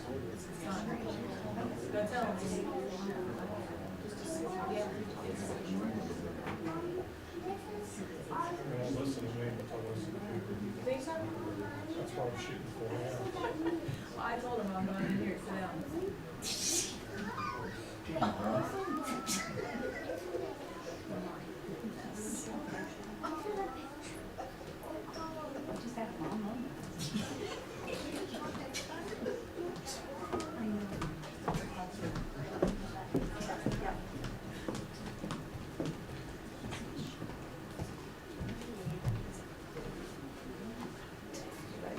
Listen to me, but I'll listen to people. Think so? That's why I'm shooting for now. Well, I told him I'm not in here, sit down.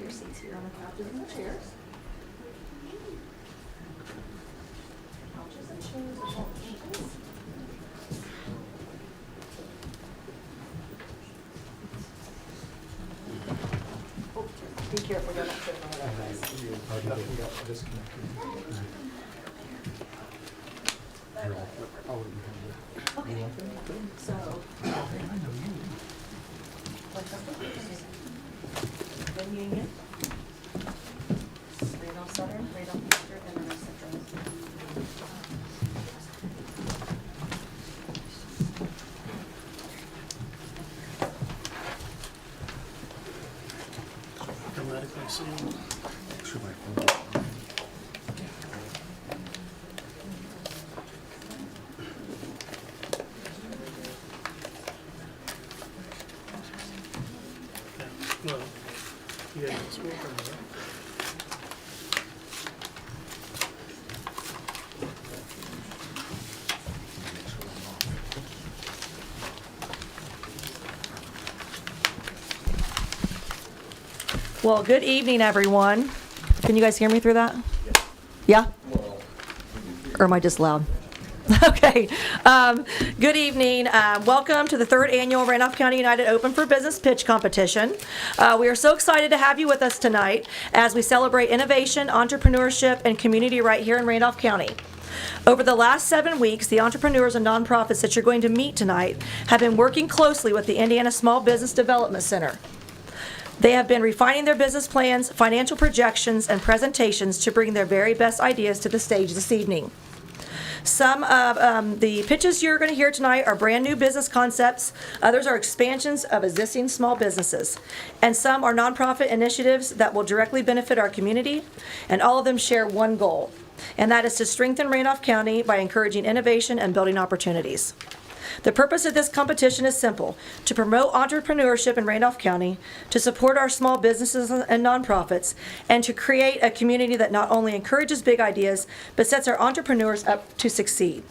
Your seats here on the couches and the chairs. Couches and chairs are all tables. Oh, be careful, you're not tripping over that, guys. Nothing got disconnected. Okay, so. Then Union. Randolph Southern, Randolph Eastern, and then Central. Hermetically sealed. Well, yeah, it's welcome, right? Well, good evening, everyone. Can you guys hear me through that? Yeah? Or am I just loud? Okay. Good evening. Welcome to the third annual Randolph County United Open for Business Pitch Competition. We are so excited to have you with us tonight as we celebrate innovation, entrepreneurship, and community right here in Randolph County. Over the last 7 weeks, the entrepreneurs and nonprofits that you're going to meet tonight have been working closely with the Indiana Small Business Development Center. They have been refining their business plans, financial projections, and presentations to bring their very best ideas to the stage this evening. Some of the pitches you're going to hear tonight are brand new business concepts. Others are expansions of existing small businesses. And some are nonprofit initiatives that will directly benefit our community. And all of them share one goal, and that is to strengthen Randolph County by encouraging innovation and building opportunities. The purpose of this competition is simple: to promote entrepreneurship in Randolph County, to support our small businesses and nonprofits, and to create a community that not only encourages big ideas, but sets our entrepreneurs up to succeed.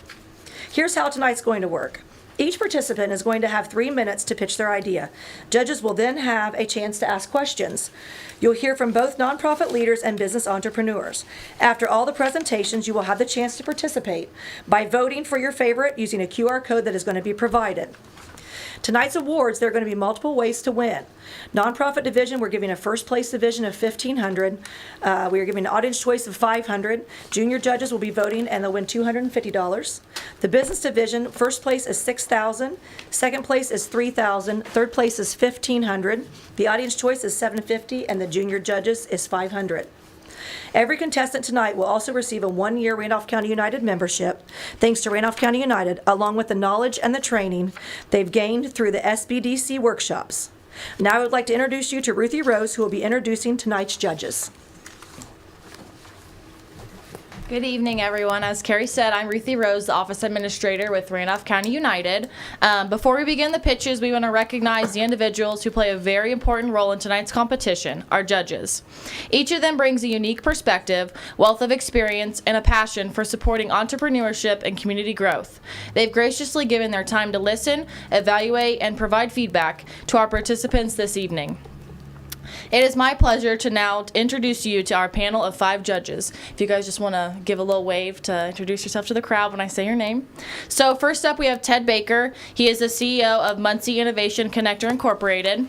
Here's how tonight's going to work. Each participant is going to have 3 minutes to pitch their idea. Judges will then have a chance to ask questions. You'll hear from both nonprofit leaders and business entrepreneurs. After all the presentations, you will have the chance to participate by voting for your favorite using a QR code that is going to be provided. Tonight's awards, there are going to be multiple ways to win. Nonprofit division, we're giving a first place division of $1,500. We are giving an audience choice of $500. Junior judges will be voting and they'll win $250. The business division, first place is $6,000. Second place is $3,000. Third place is $1,500. The audience choice is $750, and the junior judges is $500. Every contestant tonight will also receive a 1-year Randolph County United membership, thanks to Randolph County United, along with the knowledge and the training they've gained through the SBDC workshops. Now I would like to introduce you to Ruthie Rose, who will be introducing tonight's judges. Good evening, everyone. As Carrie said, I'm Ruthie Rose, the Office Administrator with Randolph County United. Before we begin the pitches, we want to recognize the individuals who play a very important role in tonight's competition, our judges. Each of them brings a unique perspective, wealth of experience, and a passion for supporting entrepreneurship and community growth. They've graciously given their time to listen, evaluate, and provide feedback to our participants this evening. It is my pleasure to now introduce you to our panel of 5 judges. If you guys just want to give a little wave to introduce yourself to the crowd when I say your name. So first up, we have Ted Baker. He is the CEO of Muncie Innovation Connector Incorporated.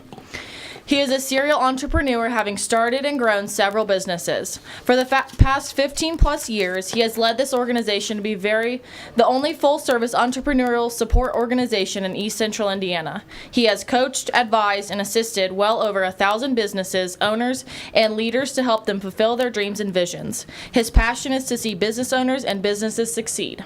He is a serial entrepreneur, having started and grown several businesses. For the past 15 plus years, he has led this organization to be the only full-service entrepreneurial support organization in East Central Indiana. He has coached, advised, and assisted well over 1,000 businesses, owners, and leaders to help them fulfill their dreams and visions. His passion is to see business owners and businesses succeed.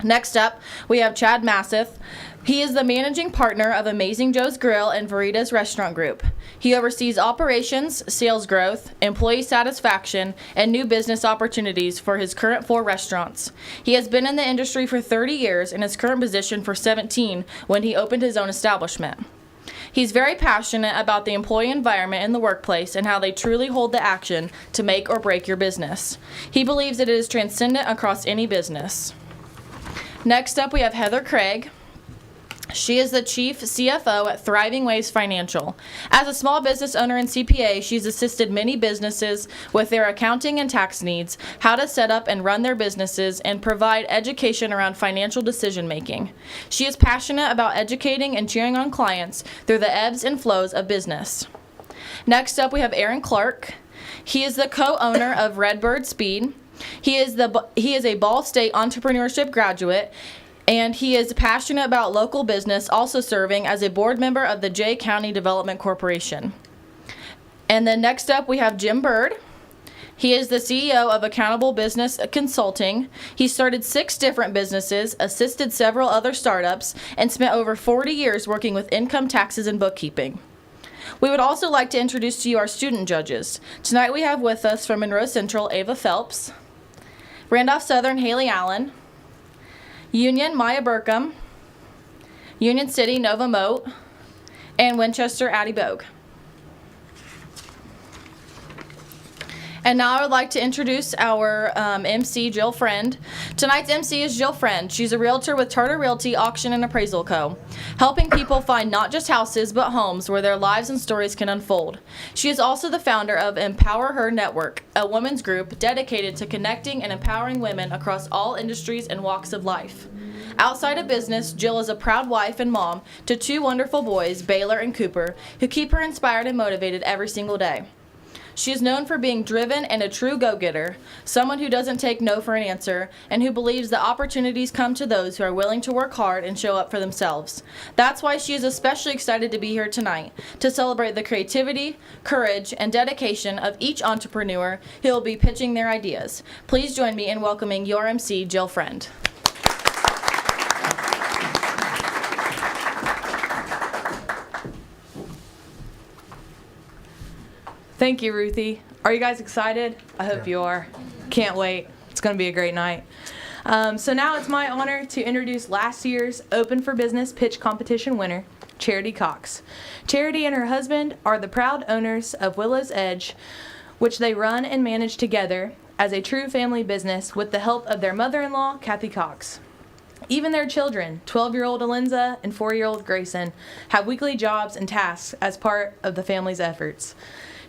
Next up, we have Chad Masseth. He is the managing partner of Amazing Joe's Grill and Veritas Restaurant Group. He oversees operations, sales growth, employee satisfaction, and new business opportunities for his current 4 restaurants. He has been in the industry for 30 years and his current position for 17 when he opened his own establishment. He's very passionate about the employee environment in the workplace and how they truly hold the action to make or break your business. He believes that it is transcendent across any business. Next up, we have Heather Craig. She is the Chief CFO at Thriving Waves Financial. As a small business owner and CPA, she's assisted many businesses with their accounting and tax needs, how to set up and run their businesses, and provide education around financial decision making. She is passionate about educating and cheering on clients through the ebbs and flows of business. Next up, we have Aaron Clark. He is the co-owner of Redbird Speed. He is a Ball State entrepreneurship graduate, and he is passionate about local business, also serving as a board member of the Jay County Development Corporation. And then next up, we have Jim Bird. He is the CEO of Accountable Business Consulting. He started 6 different businesses, assisted several other startups, and spent over 40 years working with income taxes and bookkeeping. We would also like to introduce to you our student judges. Tonight we have with us from Monroe Central, Ava Phelps, Randolph Southern, Haley Allen, Union, Maya Burkham, Union City, Nova Moat, and Winchester, Addie Bogue. And now I would like to introduce our MC, Jill Friend. Tonight's MC is Jill Friend. She's a realtor with Charter Realty Auction and Appraisal Co., helping people find not just houses, but homes where their lives and stories can unfold. She is also the founder of Empower Her Network, a women's group dedicated to connecting and empowering women across all industries and walks of life. Outside of business, Jill is a proud wife and mom to 2 wonderful boys, Baylor and Cooper, who keep her inspired and motivated every single day. She is known for being driven and a true go-getter, someone who doesn't take no for an answer, and who believes that opportunities come to those who are willing to work hard and show up for themselves. That's why she is especially excited to be here tonight, to celebrate the creativity, courage, and dedication of each entrepreneur who will be pitching their ideas. Please join me in welcoming your MC, Jill Friend. Thank you, Ruthie. Are you guys excited? I hope you are. Can't wait. It's going to be a great night. So now it's my honor to introduce last year's Open for Business Pitch Competition winner, Charity Cox. Charity and her husband are the proud owners of Willow's Edge, which they run and manage together as a true family business with the help of their mother-in-law, Kathy Cox. Even their children, 12-year-old Alinza and 4-year-old Grayson, have weekly jobs and tasks as part of the family's efforts.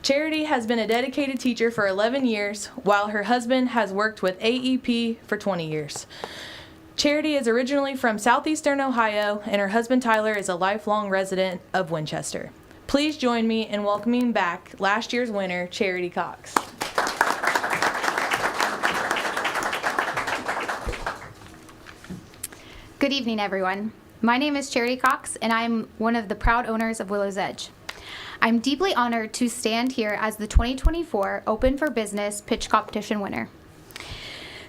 Charity has been a dedicated teacher for 11 years, while her husband has worked with AEP for 20 years. Charity is originally from southeastern Ohio, and her husband Tyler is a lifelong resident of Winchester. Please join me in welcoming back last year's winner, Charity Cox. Good evening, everyone. My name is Charity Cox, and I'm one of the proud owners of Willow's Edge. I'm deeply honored to stand here as the 2024 Open for Business Pitch Competition winner.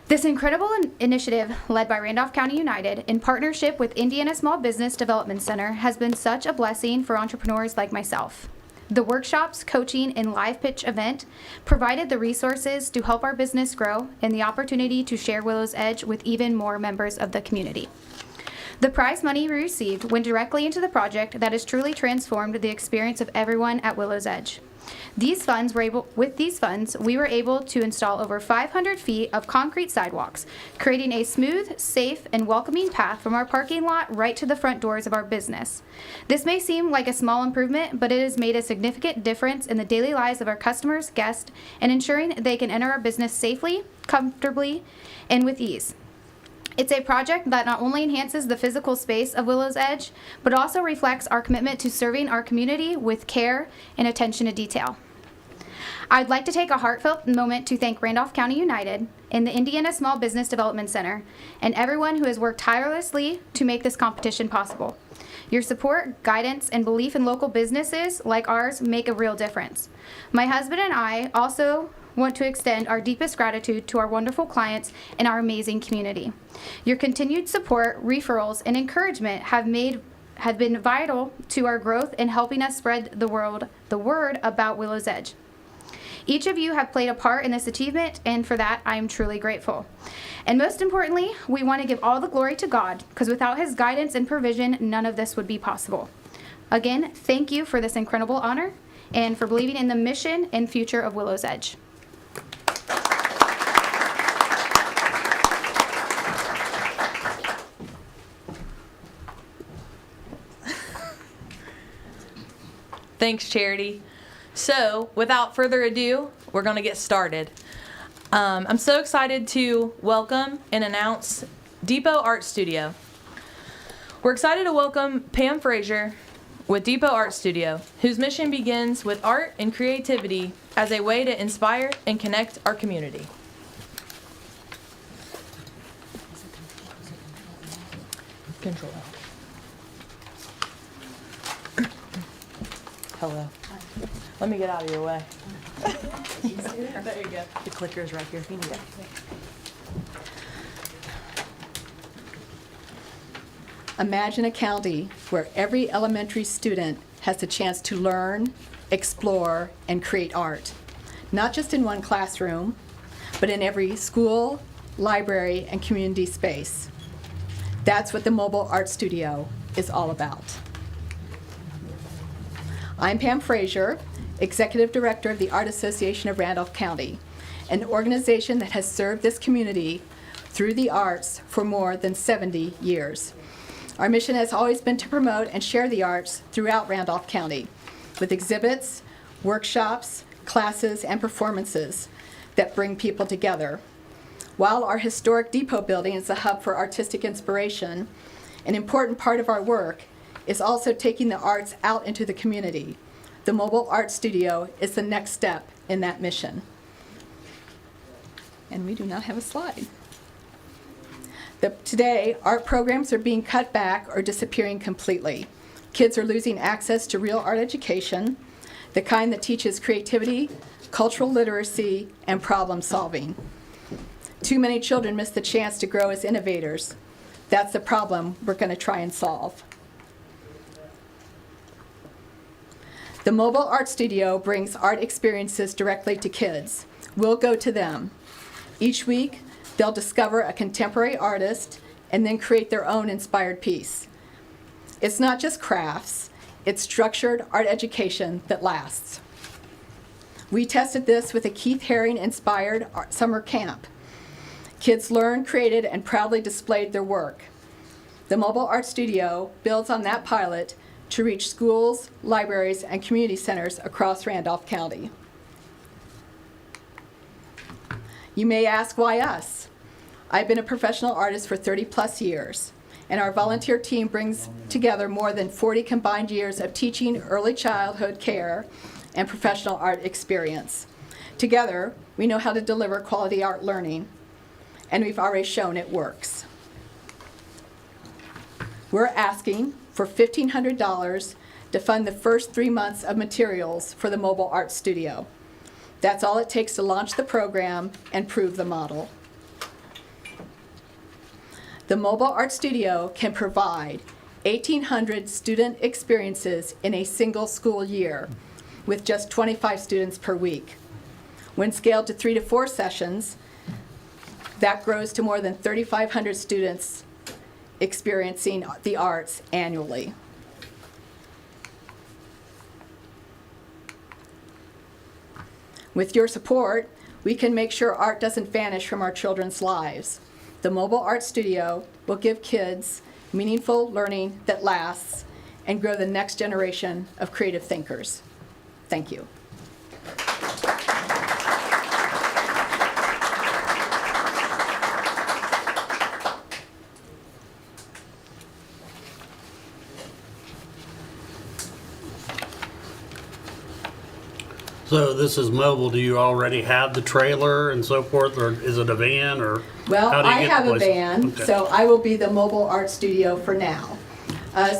This incredible initiative, led by Randolph County United in partnership with Indiana Small Business Development Center, has been such a blessing for entrepreneurs like myself. The workshops, coaching, and live pitch event provided the resources to help our business grow and the opportunity to share Willow's Edge with even more members of the community. The prize money we received went directly into the project that has truly transformed the experience of everyone at Willow's Edge. With these funds, we were able to install over 500 feet of concrete sidewalks, creating a smooth, safe, and welcoming path from our parking lot right to the front doors of our business. This may seem like a small improvement, but it has made a significant difference in the daily lives of our customers, guests, and ensuring they can enter our business safely, comfortably, and with ease. It's a project that not only enhances the physical space of Willow's Edge, but also reflects our commitment to serving our community with care and attention to detail. I'd like to take a heartfelt moment to thank Randolph County United and the Indiana Small Business Development Center and everyone who has worked tirelessly to make this competition possible. Your support, guidance, and belief in local businesses like ours make a real difference. My husband and I also want to extend our deepest gratitude to our wonderful clients and our amazing community. Your continued support, referrals, and encouragement have been vital to our growth in helping us spread the word about Willow's Edge. Each of you have played a part in this achievement, and for that, I am truly grateful. And most importantly, we want to give all the glory to God, because without His guidance and provision, none of this would be possible. Again, thank you for this incredible honor and for believing in the mission and future of Willow's Edge. Thanks, Charity. So, without further ado, we're going to get started. I'm so excited to welcome and announce Depot Art Studio. We're excited to welcome Pam Frazier with Depot Art Studio, whose mission begins with art and creativity as a way to inspire and connect our community. Control L. Hello. Let me get out of your way. There you go. The clicker is right here if you need it. Imagine a county where every elementary student has the chance to learn, explore, and create art. Not just in one classroom, but in every school, library, and community space. That's what the Mobile Art Studio is all about. I'm Pam Frazier, Executive Director of the Art Association of Randolph County, an organization that has served this community through the arts for more than 70 years. Our mission has always been to promote and share the arts throughout Randolph County with exhibits, workshops, classes, and performances that bring people together. While our historic depot building is a hub for artistic inspiration, an important part of our work is also taking the arts out into the community. The Mobile Art Studio is the next step in that mission. And we do not have a slide. Today, art programs are being cut back or disappearing completely. Kids are losing access to real art education, the kind that teaches creativity, cultural literacy, and problem solving. Too many children miss the chance to grow as innovators. That's the problem we're going to try and solve. The Mobile Art Studio brings art experiences directly to kids. We'll go to them. Each week, they'll discover a contemporary artist and then create their own inspired piece. It's not just crafts, it's structured art education that lasts. We tested this with a Keith Haring-inspired summer camp. Kids learned, created, and proudly displayed their work. The Mobile Art Studio builds on that pilot to reach schools, libraries, and community centers across Randolph County. You may ask, why us? I've been a professional artist for 30+ years, and our volunteer team brings together more than 40 combined years of teaching early childhood care and professional art experience. Together, we know how to deliver quality art learning, and we've already shown it works. We're asking for $1,500 to fund the first 3 months of materials for the Mobile Art Studio. That's all it takes to launch the program and prove the model. The Mobile Art Studio can provide 1,800 student experiences in a single school year with just 25 students per week. When scaled to 3 to 4 sessions, that grows to more than 3,500 students experiencing the arts annually. With your support, we can make sure art doesn't vanish from our children's lives. The Mobile Art Studio will give kids meaningful learning that lasts and grow the next generation of creative thinkers. Thank you. So this is mobile. Do you already have the trailer and so forth, or is it a van, or Well, how do you I get have the a place? van, Okay. so I will be the mobile art studio for now.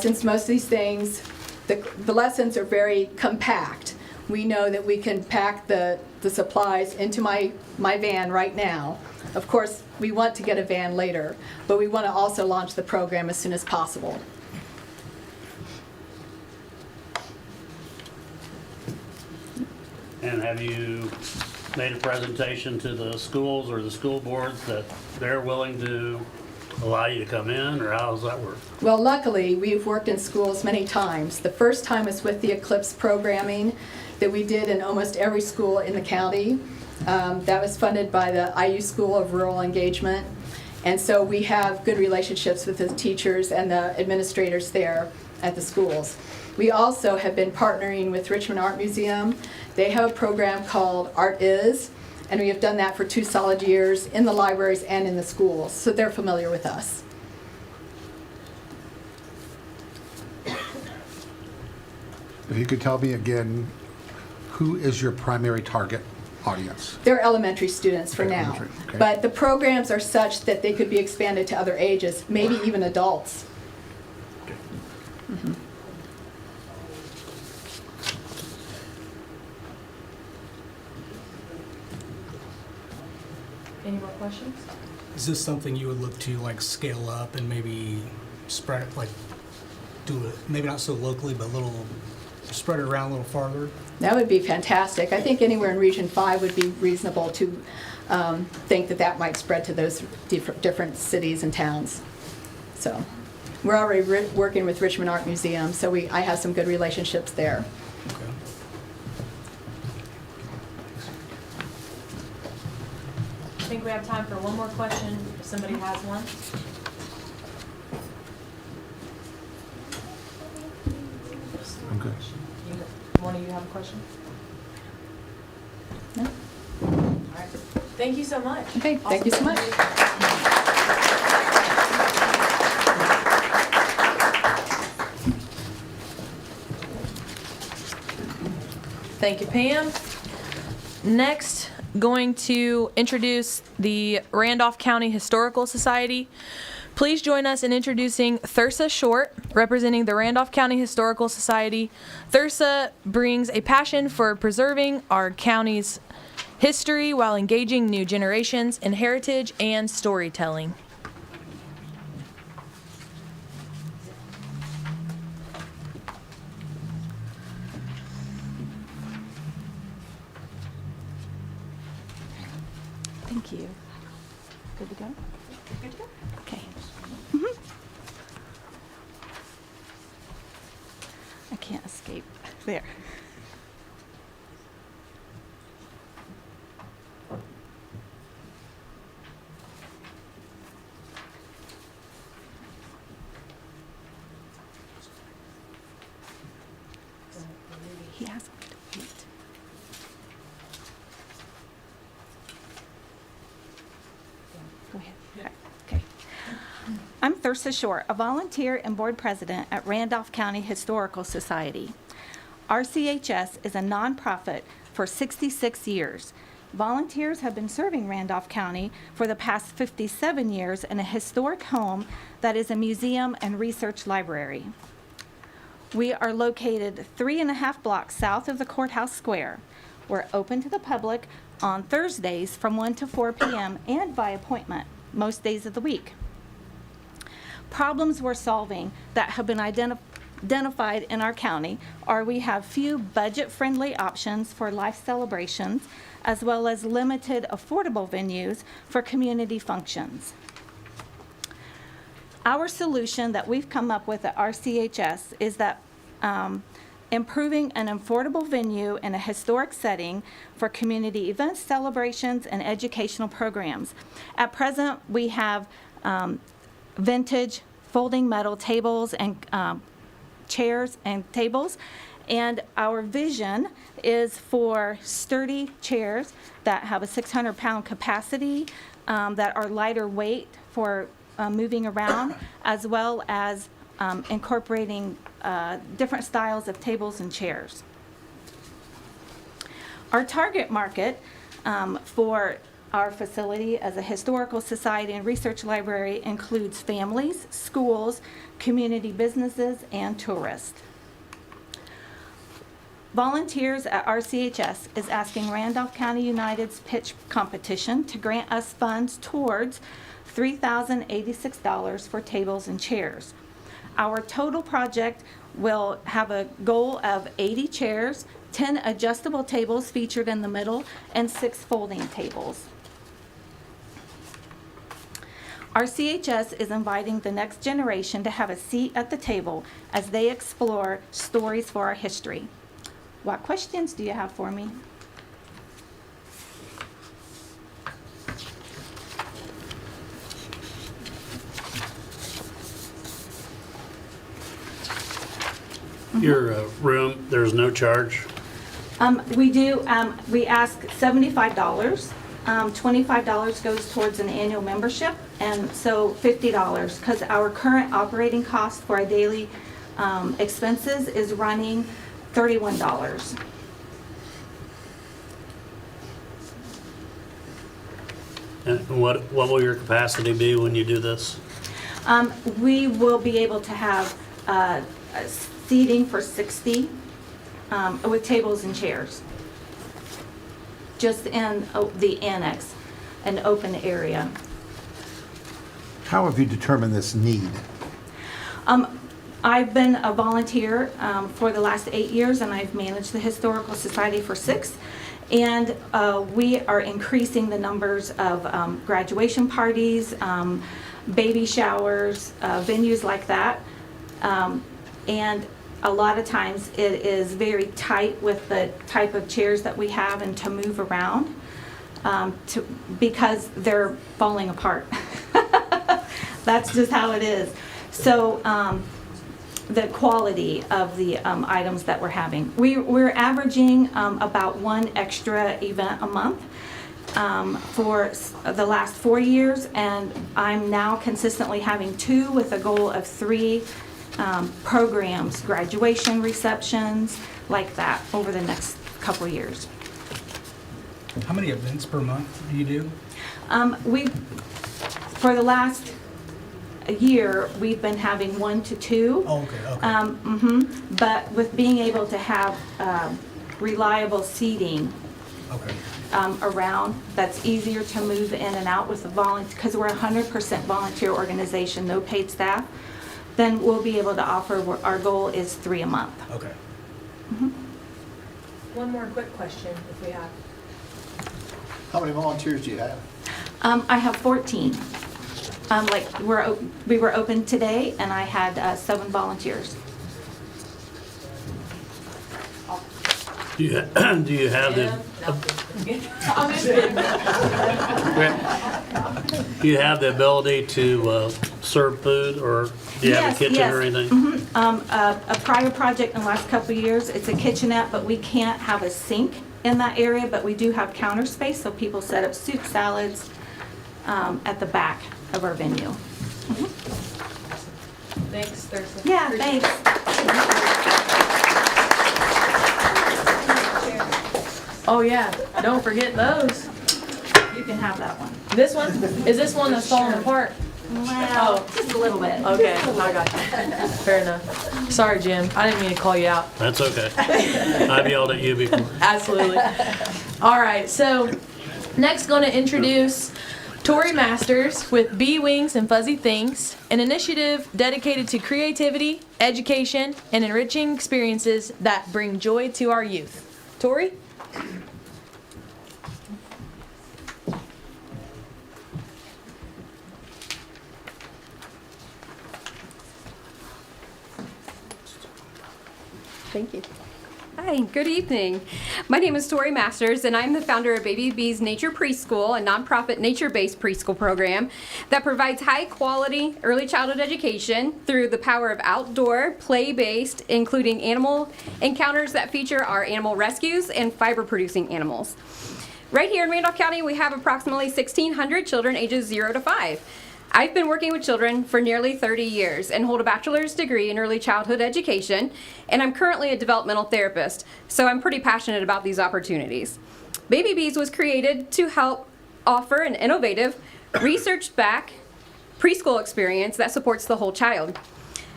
Since most of these things, the lessons are very compact, we know that we can pack the supplies into my van right now. Of course, we want to get a van later, but we want to also launch the program as soon as possible. And have you made a presentation to the schools or the school boards that they're willing to allow you to come in, or how does that work? Well, luckily, we've worked in schools many times. The first time was with the Eclipse programming that we did in almost every school in the county. That was funded by the IU School of Rural Engagement. And so we have good relationships with the teachers and the administrators there at the schools. We also have been partnering with Richmond Art Museum. They have a program called Art Is, and we have done that for 2 solid years in the libraries and in the schools, so they're familiar with us. If you could tell me again, who is your primary target audience? They're elementary students for now, Elementary, okay. but the programs are such that they could be expanded to other ages, maybe even adults. Mhm. Any more questions? Is this something you would look to like scale up and maybe spread it, like do it, maybe not so locally, but a little, spread it around a little farther? That would be fantastic. I think anywhere in Region 5 would be reasonable to think that that might spread to those different cities and towns. So we're already working with Richmond Art Museum, so I have some good relationships there. Okay. I think we have time for one more question, if somebody has one. I'm good. One of you have a question? No? All right. Thank you so much. Okay, thank you so much. Thank you, Pam. Next, going to introduce the Randolph County Historical Society. Please join us in introducing Thursa Short, representing the Randolph County Historical Society. Thursa brings a passion for preserving our county's history while engaging new generations in heritage and storytelling. Thank you. Good to go? Good to go. Okay. I can't escape. There. He asked me to wait. Go ahead. Okay. I'm Thursa Short, a volunteer and board president at Randolph County Historical Society. RCHS is a nonprofit for 66 years. Volunteers have been serving Randolph County for the past 57 years in a historic home that is a museum and research library. We are located 3.5 blocks south of the courthouse square. We're open to the public on Thursdays from 1 to 4 p.m. and by appointment most days of the week. Problems we're solving that have been identified in our county are we have few budget-friendly options for life celebrations, as well as limited affordable venues for community functions. Our solution that we've come up with at RCHS is that improving an affordable venue in a historic setting for community events, celebrations, and educational programs. At present, we have vintage folding metal tables and chairs and tables, and our vision is for sturdy chairs that have a 600-pound capacity, that are lighter weight for moving around, as well as incorporating different styles of tables and chairs. Our target market for our facility as a historical society and research library includes families, schools, community businesses, and tourists. Volunteers at RCHS is asking Randolph County United's pitch competition to grant us funds towards $3,086 for tables and chairs. Our total project will have a goal of 80 chairs, 10 adjustable tables featured in the middle, and 6 folding tables. RCHS is inviting the next generation to have a seat at the table as they explore stories for our history. What questions do you have for me? Your room, there's no charge? We do, we ask $75. $25 goes towards an annual membership, and so $50, because our current operating cost for our daily expenses is running $31. And what will your capacity be when you do this? We will be able to have seating for 60 with tables and chairs, just in the annex, an open area. How have you determined this need? I've been a volunteer for the last 8 years, and I've managed the Historical Society for 6. And we are increasing the numbers of graduation parties, baby showers, venues like that. And a lot of times it is very tight with the type of chairs that we have and to move around because they're falling apart. That's just how it is. So the quality of the items that we're having. We're averaging about 1 extra event a month for the last 4 years, and I'm now consistently having 2 with a goal of 3 programs, graduation receptions, like that, over the next couple of years. How many events per month do you do? For the last year, we've been having 1 to 2. Oh, okay. But with being able to have reliable seating Okay. around, that's easier to move in and out with the volunteer, because we're a 100% volunteer organization, no paid staff, then we'll be able to offer, our goal is 3 a month. Okay. One more quick question if we have. How many volunteers do you have? I have 14. We were open today, and I had 7 volunteers. Do you have the do you have the ability to serve food, or do you have a kitchen or anything? A prior project in the last couple of years, it's a kitchenette, but we can't have a sink in that area, but we do have counter space, so people set up soup, salads at the back of our venue. Thanks, Thurston. Yeah, thanks. Oh yeah, don't forget those. You can have that one. This one? Is this one that's falling apart? Well, just a little bit. Okay, I got you. Fair enough. Sorry, Jim. I didn't mean to call you out. That's okay. I've yelled at you before. Absolutely. All right, so next going to introduce Tori Masters with Bee Wings and Fuzzy Things, an initiative dedicated to creativity, education, and enriching experiences that bring joy to our youth. Tori? Thank you. Hi, good evening. My name is Tori Masters, and I'm the founder of Baby Bees Nature Preschool, a nonprofit nature-based preschool program that provides high-quality early childhood education through the power of outdoor, play-based, including animal encounters that feature our animal rescues and fiber-producing animals. Right here in Randolph County, we have approximately 1,600 children ages 0 to 5. I've been working with children for nearly 30 years and hold a bachelor's degree in early childhood education, and I'm currently a developmental therapist, so I'm pretty passionate about these opportunities. Baby Bees was created to help offer an innovative, research-backed preschool experience that supports the whole child.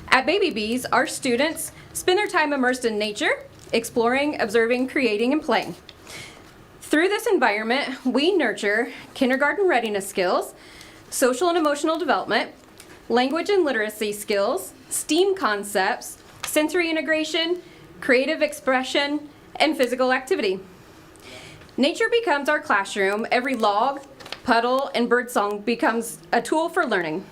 At Baby Bees, our students spend their time immersed in nature, exploring, observing, creating, and playing. Through this environment, we nurture kindergarten readiness skills, social and emotional development, language and literacy skills, STEAM concepts, sensory integration, creative expression, and physical activity. Nature becomes our classroom. Every log, puddle, and birdsong becomes a tool for learning.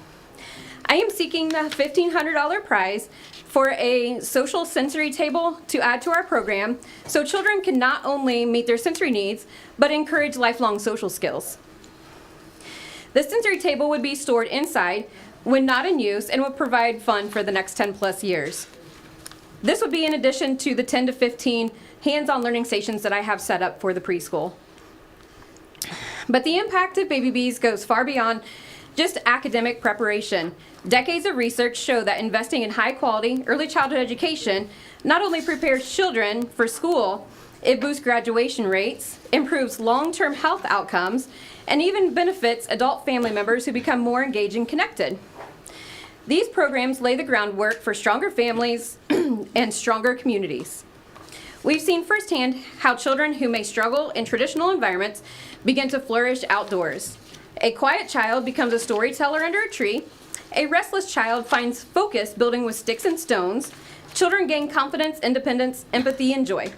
I am seeking the $1,500 prize for a social sensory table to add to our program so children can not only meet their sensory needs, but encourage lifelong social skills. The sensory table would be stored inside when not in use and would provide fun for the next 10 plus years. This would be in addition to the 10 to 15 hands-on learning stations that I have set up for the preschool. But the impact of Baby Bees goes far beyond just academic preparation. Decades of research show that investing in high-quality early childhood education not only prepares children for school, it boosts graduation rates, improves long-term health outcomes, and even benefits adult family members who become more engaged and connected. These programs lay the groundwork for stronger families and stronger communities. We've seen firsthand how children who may struggle in traditional environments begin to flourish outdoors. A quiet child becomes a storyteller under a tree. A restless child finds focus building with sticks and stones. Children gain confidence, independence, empathy, and joy.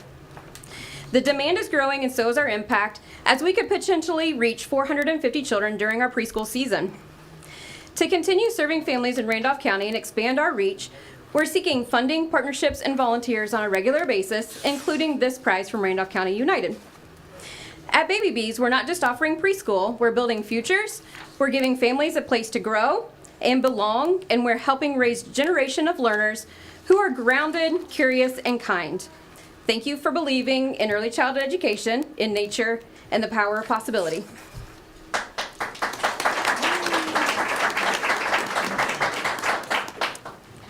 The demand is growing and so is our impact, as we could potentially reach 450 children during our preschool season. To continue serving families in Randolph County and expand our reach, we're seeking funding, partnerships, and volunteers on a regular basis, including this prize from Randolph County United. At Baby Bees, we're not just offering preschool, we're building futures, we're giving families a place to grow and belong, and we're helping raise a generation of learners who are grounded, curious, and kind. Thank you for believing in early childhood education, in nature, and the power of possibility.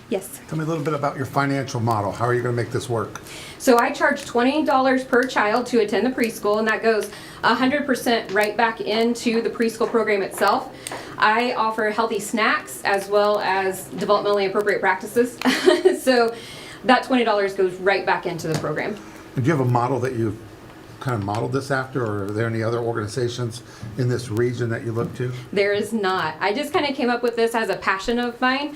Yes. Tell me a little bit about your financial model. How are you going to make this work? So I charge $20 per child to attend the preschool, and that goes 100% right back into the preschool program itself. I offer healthy snacks as well as developmentally appropriate practices. So that $20 goes right back into the program. Do you have a model that you've kind of modeled this after, or are there any other organizations in this region that you look to? There is not. I just kind of came up with this as a passion of mine.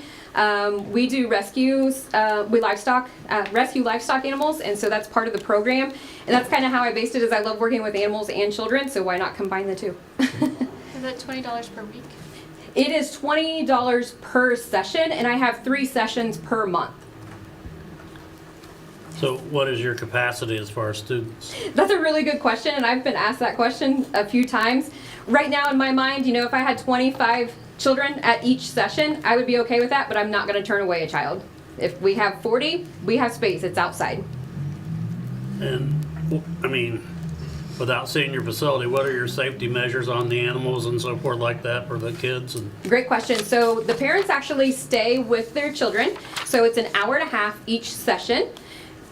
We do rescues, rescue livestock animals, and so that's part of the program. And that's kind of how I based it, is I love working with animals and children, so why not combine the two? Is that $20 per week? It is $20 per session, and I have 3 sessions per month. So what is your capacity as far as students? That's a really good question, and I've been asked that question a few times. Right now in my mind, if I had 25 children at each session, I would be okay with that, but I'm not going to turn away a child. If we have 40, we have space. It's outside. And, without seeing your facility, what are your safety measures on the animals and so forth like that for the kids? Great question. So the parents actually stay with their children. So it's an hour and a half each session.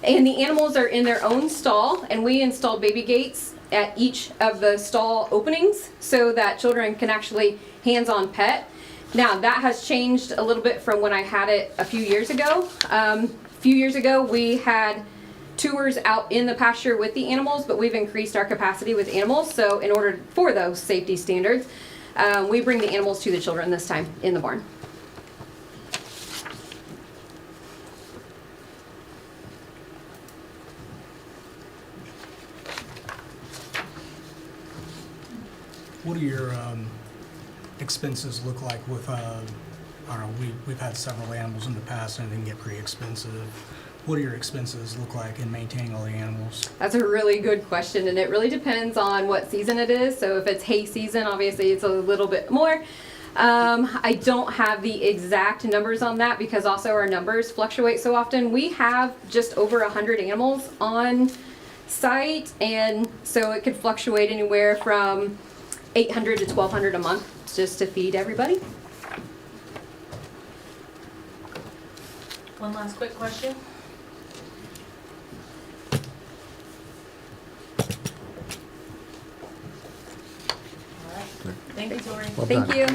And the animals are in their own stall, and we install baby gates at each of the stall openings so that children can actually hands-on pet. Now that has changed a little bit from when I had it a few years ago. A few years ago we had tours out in the pasture with the animals, but we've increased our capacity with animals. So in order for those safety standards, we bring the animals to the children this time in the barn. What do your expenses look like with, I don't know, we've had several animals in the past and it can get pretty expensive. What do your expenses look like in maintaining all the animals? That's a really good question, and it really depends on what season it is. So if it's hay season, obviously it's a little bit more. I don't have the exact numbers on that because also our numbers fluctuate so often. We have just over 100 animals on site, and so it could fluctuate anywhere from $800 to $1,200 a month just to feed everybody. One last quick question. All right. Thank you, Tori. Well Thank done. you.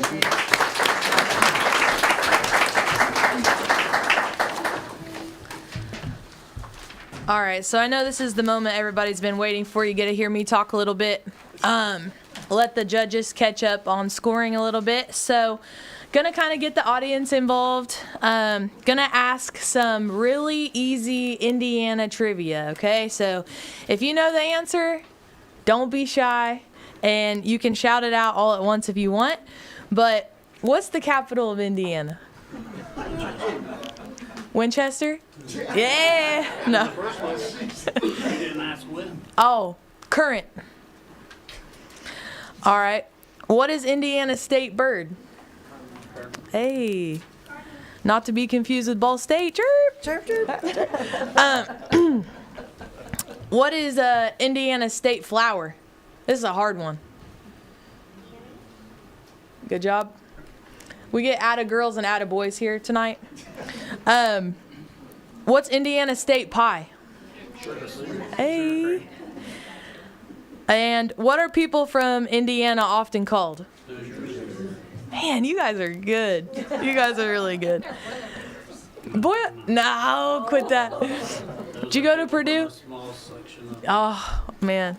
All right, so I know this is the moment everybody's been waiting for. You get to hear me talk a little bit. Let the judges catch up on scoring a little bit. So, gonna kind of get the audience involved. Gonna ask some really easy Indiana trivia, okay? So, if you know the answer, don't be shy, and you can shout it out all at once if you want. But what's the capital of Indiana? Winchester? Yeah. No. You didn't ask when. Oh, current. All right. What is Indiana's state bird? Hey. Not to be confused with Ball State. Chirp. Chirp, chirp. What is Indiana's state flower? This is a hard one. Good job. We get atta girls and atta boys here tonight. What's Indiana's state pie? Hey. And what are people from Indiana often called? Man, you guys are good. You guys are really good. Boy, no, quit that. Did you go to Purdue? Small section of Oh, man.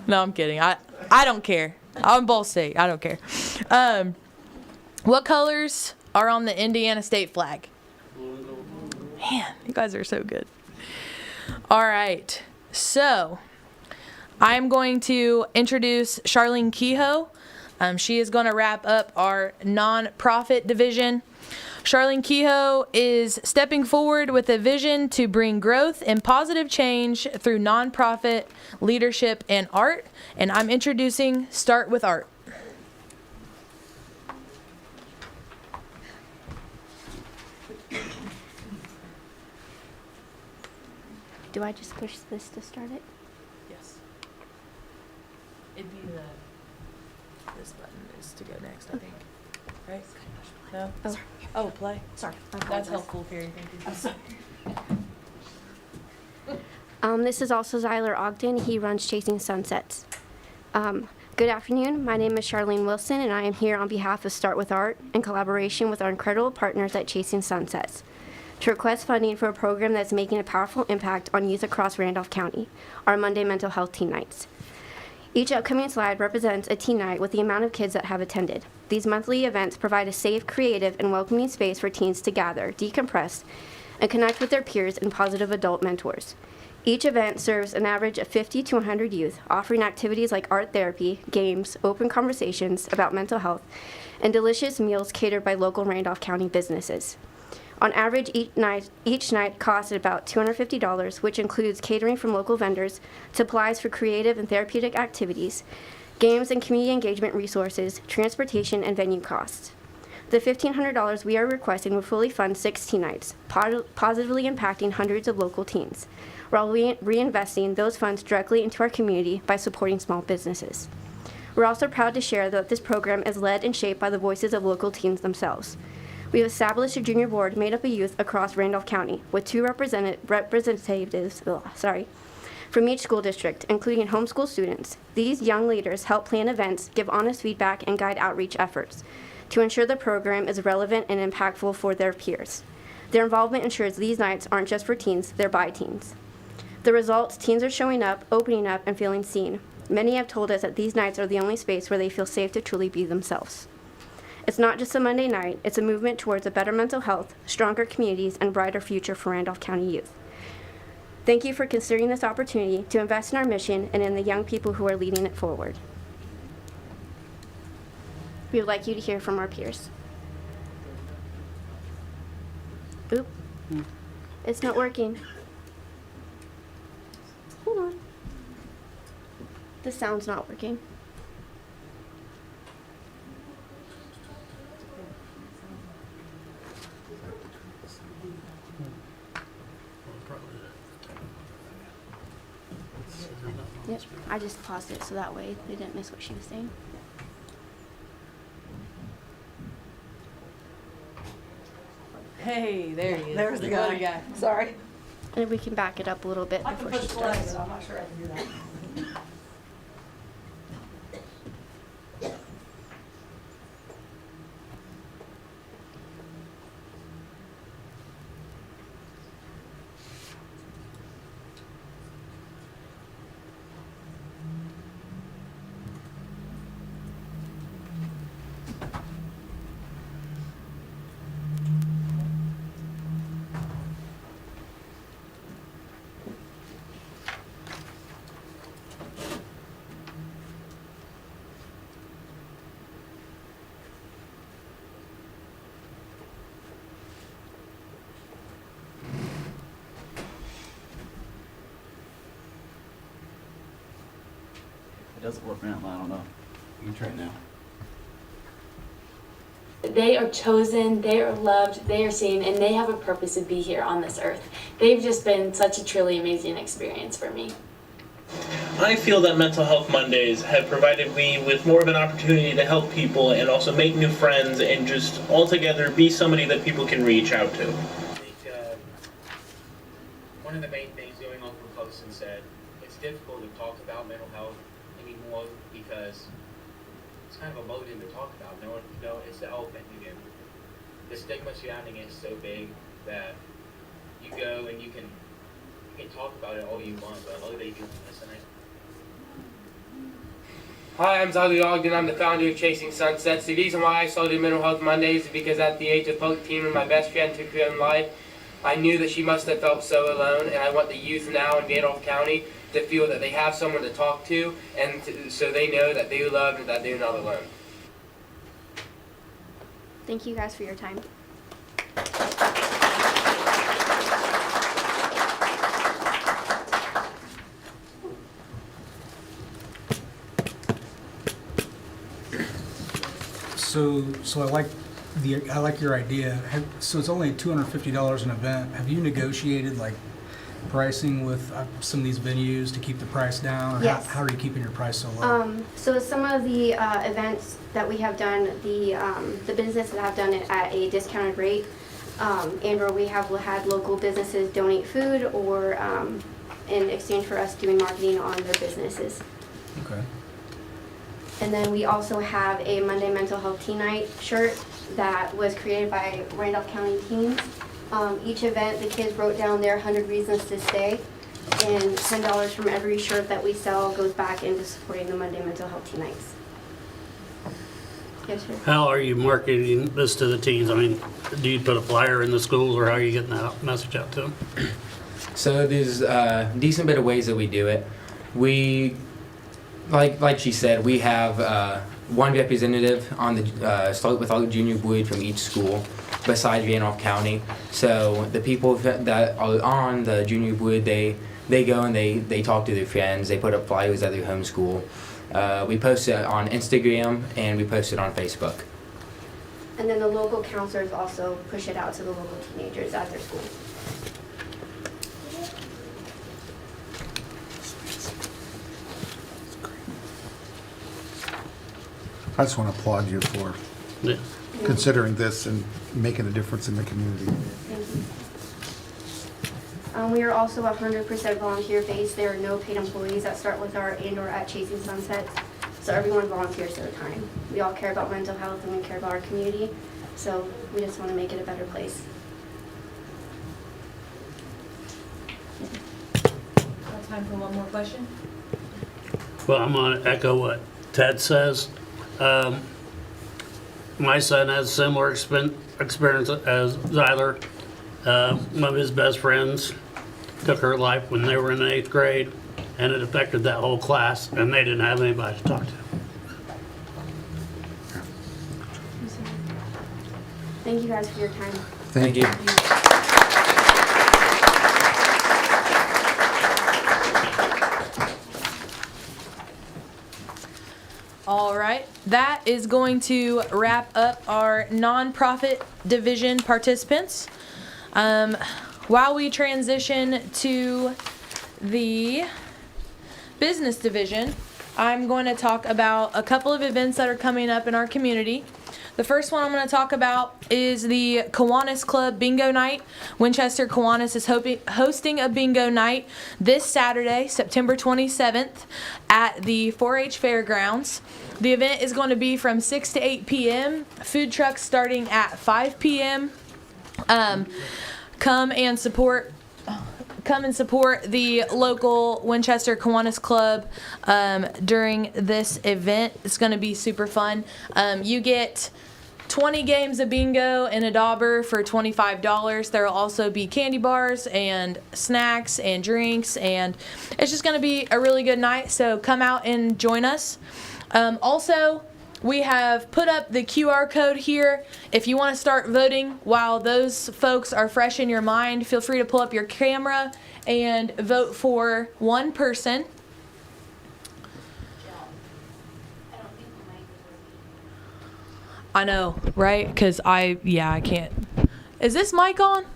No, I'm kidding. I don't care. I'm Ball State. I don't care. What colors are on the Indiana state flag? Man, you guys are so good. All right. So, I'm going to introduce Charlene Kehoe. She is going to wrap up our nonprofit division. Charlene Kehoe is stepping forward with a vision to bring growth and positive change through nonprofit leadership and art. And I'm introducing Start with Art. Do I just push this to start it? Yes. It'd be this button is to go next, I think. Right? No? Oh. Oh, play. Sorry. That's helpful, Carrie. Thank you. This is also Zyler Ogden. He runs Chasing Sunsets. Good afternoon. My name is Charlene Wilson, and I am here on behalf of Start with Art in collaboration with our incredible partners at Chasing Sunsets to request funding for a program that's making a powerful impact on youth across Randolph County, our Monday Mental Health Teen Nights. Each upcoming slide represents a teen night with the amount of kids that have attended. These monthly events provide a safe, creative, and welcoming space for teens to gather, decompress, and connect with their peers and positive adult mentors. Each event serves an average of 50 to 100 youth, offering activities like art therapy, games, open conversations about mental health, and delicious meals catered by local Randolph County businesses. On average, each night costs about $250, which includes catering from local vendors, supplies for creative and therapeutic activities, games and community engagement resources, transportation, and venue costs. The $1,500 we are requesting will fully fund 6 teen nights, positively impacting hundreds of local teens, while reinvesting those funds directly into our community by supporting small businesses. We're also proud to share that this program is led and shaped by the voices of local teens themselves. We have established a junior board made up of youth across Randolph County with 2 representatives from each school district, including homeschool students. These young leaders help plan events, give honest feedback, and guide outreach efforts to ensure the program is relevant and impactful for their peers. Their involvement ensures these nights aren't just for teens, they're by teens. The results, teens are showing up, opening up, and feeling seen. Many have told us that these nights are the only space where they feel safe to truly be themselves. It's not just a Monday night, it's a movement towards a better mental health, stronger communities, and brighter future for Randolph County youth. Thank you for considering this opportunity to invest in our mission and in the young people who are leading it forward. We would like you to hear from our peers. Oop, it's not working. Hold on. The sound's not working. Yep, I just paused it so that way they didn't miss what she was saying. Hey, there he is. There's the What a guy. Sorry. And if we can back it up a little bit I can before she push play, starts. but I'm not sure I can do that. If it doesn't work now, I don't know. You can try it now. They are chosen, they are loved, they are seen, and they have a purpose to be here on this earth. They've just been such a truly amazing experience for me. I feel that Mental Health Mondays have provided me with more of an opportunity to help people and also make new friends and just altogether be somebody that people can reach out to. One of the main things going on for Close said, it's difficult to talk about mental health anymore because it's kind of a emotive to talk about. No one, it's the elephant again. The stigma surrounding it is so big that you go and you can talk about it all you want, but nobody can listen. Hi, I'm Zali Ogden. I'm the founder of Chasing Sunsets. The reason why I started Mental Health Mondays is because at the age of 14, when my best friend took her own life, I knew that she must have felt so alone, and I want the youth now in Randolph County to feel that they have someone to talk to, and so they know that they're loved and that they're not alone. Thank you guys for your time. So I like your idea. So it's only $250 an event. Have you negotiated like pricing with some of these venues to keep the price down? Or Yes. how are you keeping your price so low? So some of the events that we have done, the businesses have done it at a discounted rate, and or we have had local businesses donate food or in exchange for us doing marketing on their businesses. Okay. And then we also have a Monday Mental Health Teen Night shirt that was created by Randolph County teens. Each event, the kids wrote down their 100 reasons to stay, and $10 from every shirt that we sell goes back into supporting the Monday Mental Health Teen Nights. Yes, sir. How are you marketing this to the teens? I mean, do you put a flyer in the schools, or how are you getting that message out to them? So there's a decent bit of ways that we do it. We, like she said, we have one representative on the start with our junior board from each school, besides Randolph County. So the people that are on the junior board, they go and they talk to their friends. They put up flyers at their home school. We post it on Instagram and we post it on Facebook. And then the local counselors also push it out to the local teenagers at their school. I just want to applaud you for considering this and making a difference in the community. Thank you. We are also 100% volunteer-based. There are no paid employees that start with our and/or at Chasing Sunsets, so everyone volunteers their time. We all care about mental health and we care about our community, so we just want to make it a better place. Got time for one more question? Well, I'm going to echo what Ted says. My son has a similar experience as Zyler. One of his best friends took her life when they were in the 8th grade, and it affected that whole class, and they didn't have anybody to talk to. Thank you guys for your time. Thank you. All right, that is going to wrap up our nonprofit division participants. While we transition to the business division, I'm going to talk about a couple of events that are coming up in our community. The first one I'm going to talk about is the K.I.S. Club Bingo Night. Winchester K.I.S. is hosting a bingo night this Saturday, September 27th, at the 4-H Fairgrounds. The event is going to be from 6 to 8 p.m. Food trucks starting at 5 p.m. Come and support the local Winchester K.I.S. Club during this event. It's going to be super fun. You get 20 games of bingo and a dauber for $25. There will also be candy bars and snacks and drinks, and it's just going to be a really good night, so come out and join us. Also, we have put up the QR code here. If you want to start voting while those folks are fresh in your mind, feel free to pull up your camera and vote for one person. I know, right? Because I can't. Is this mic on?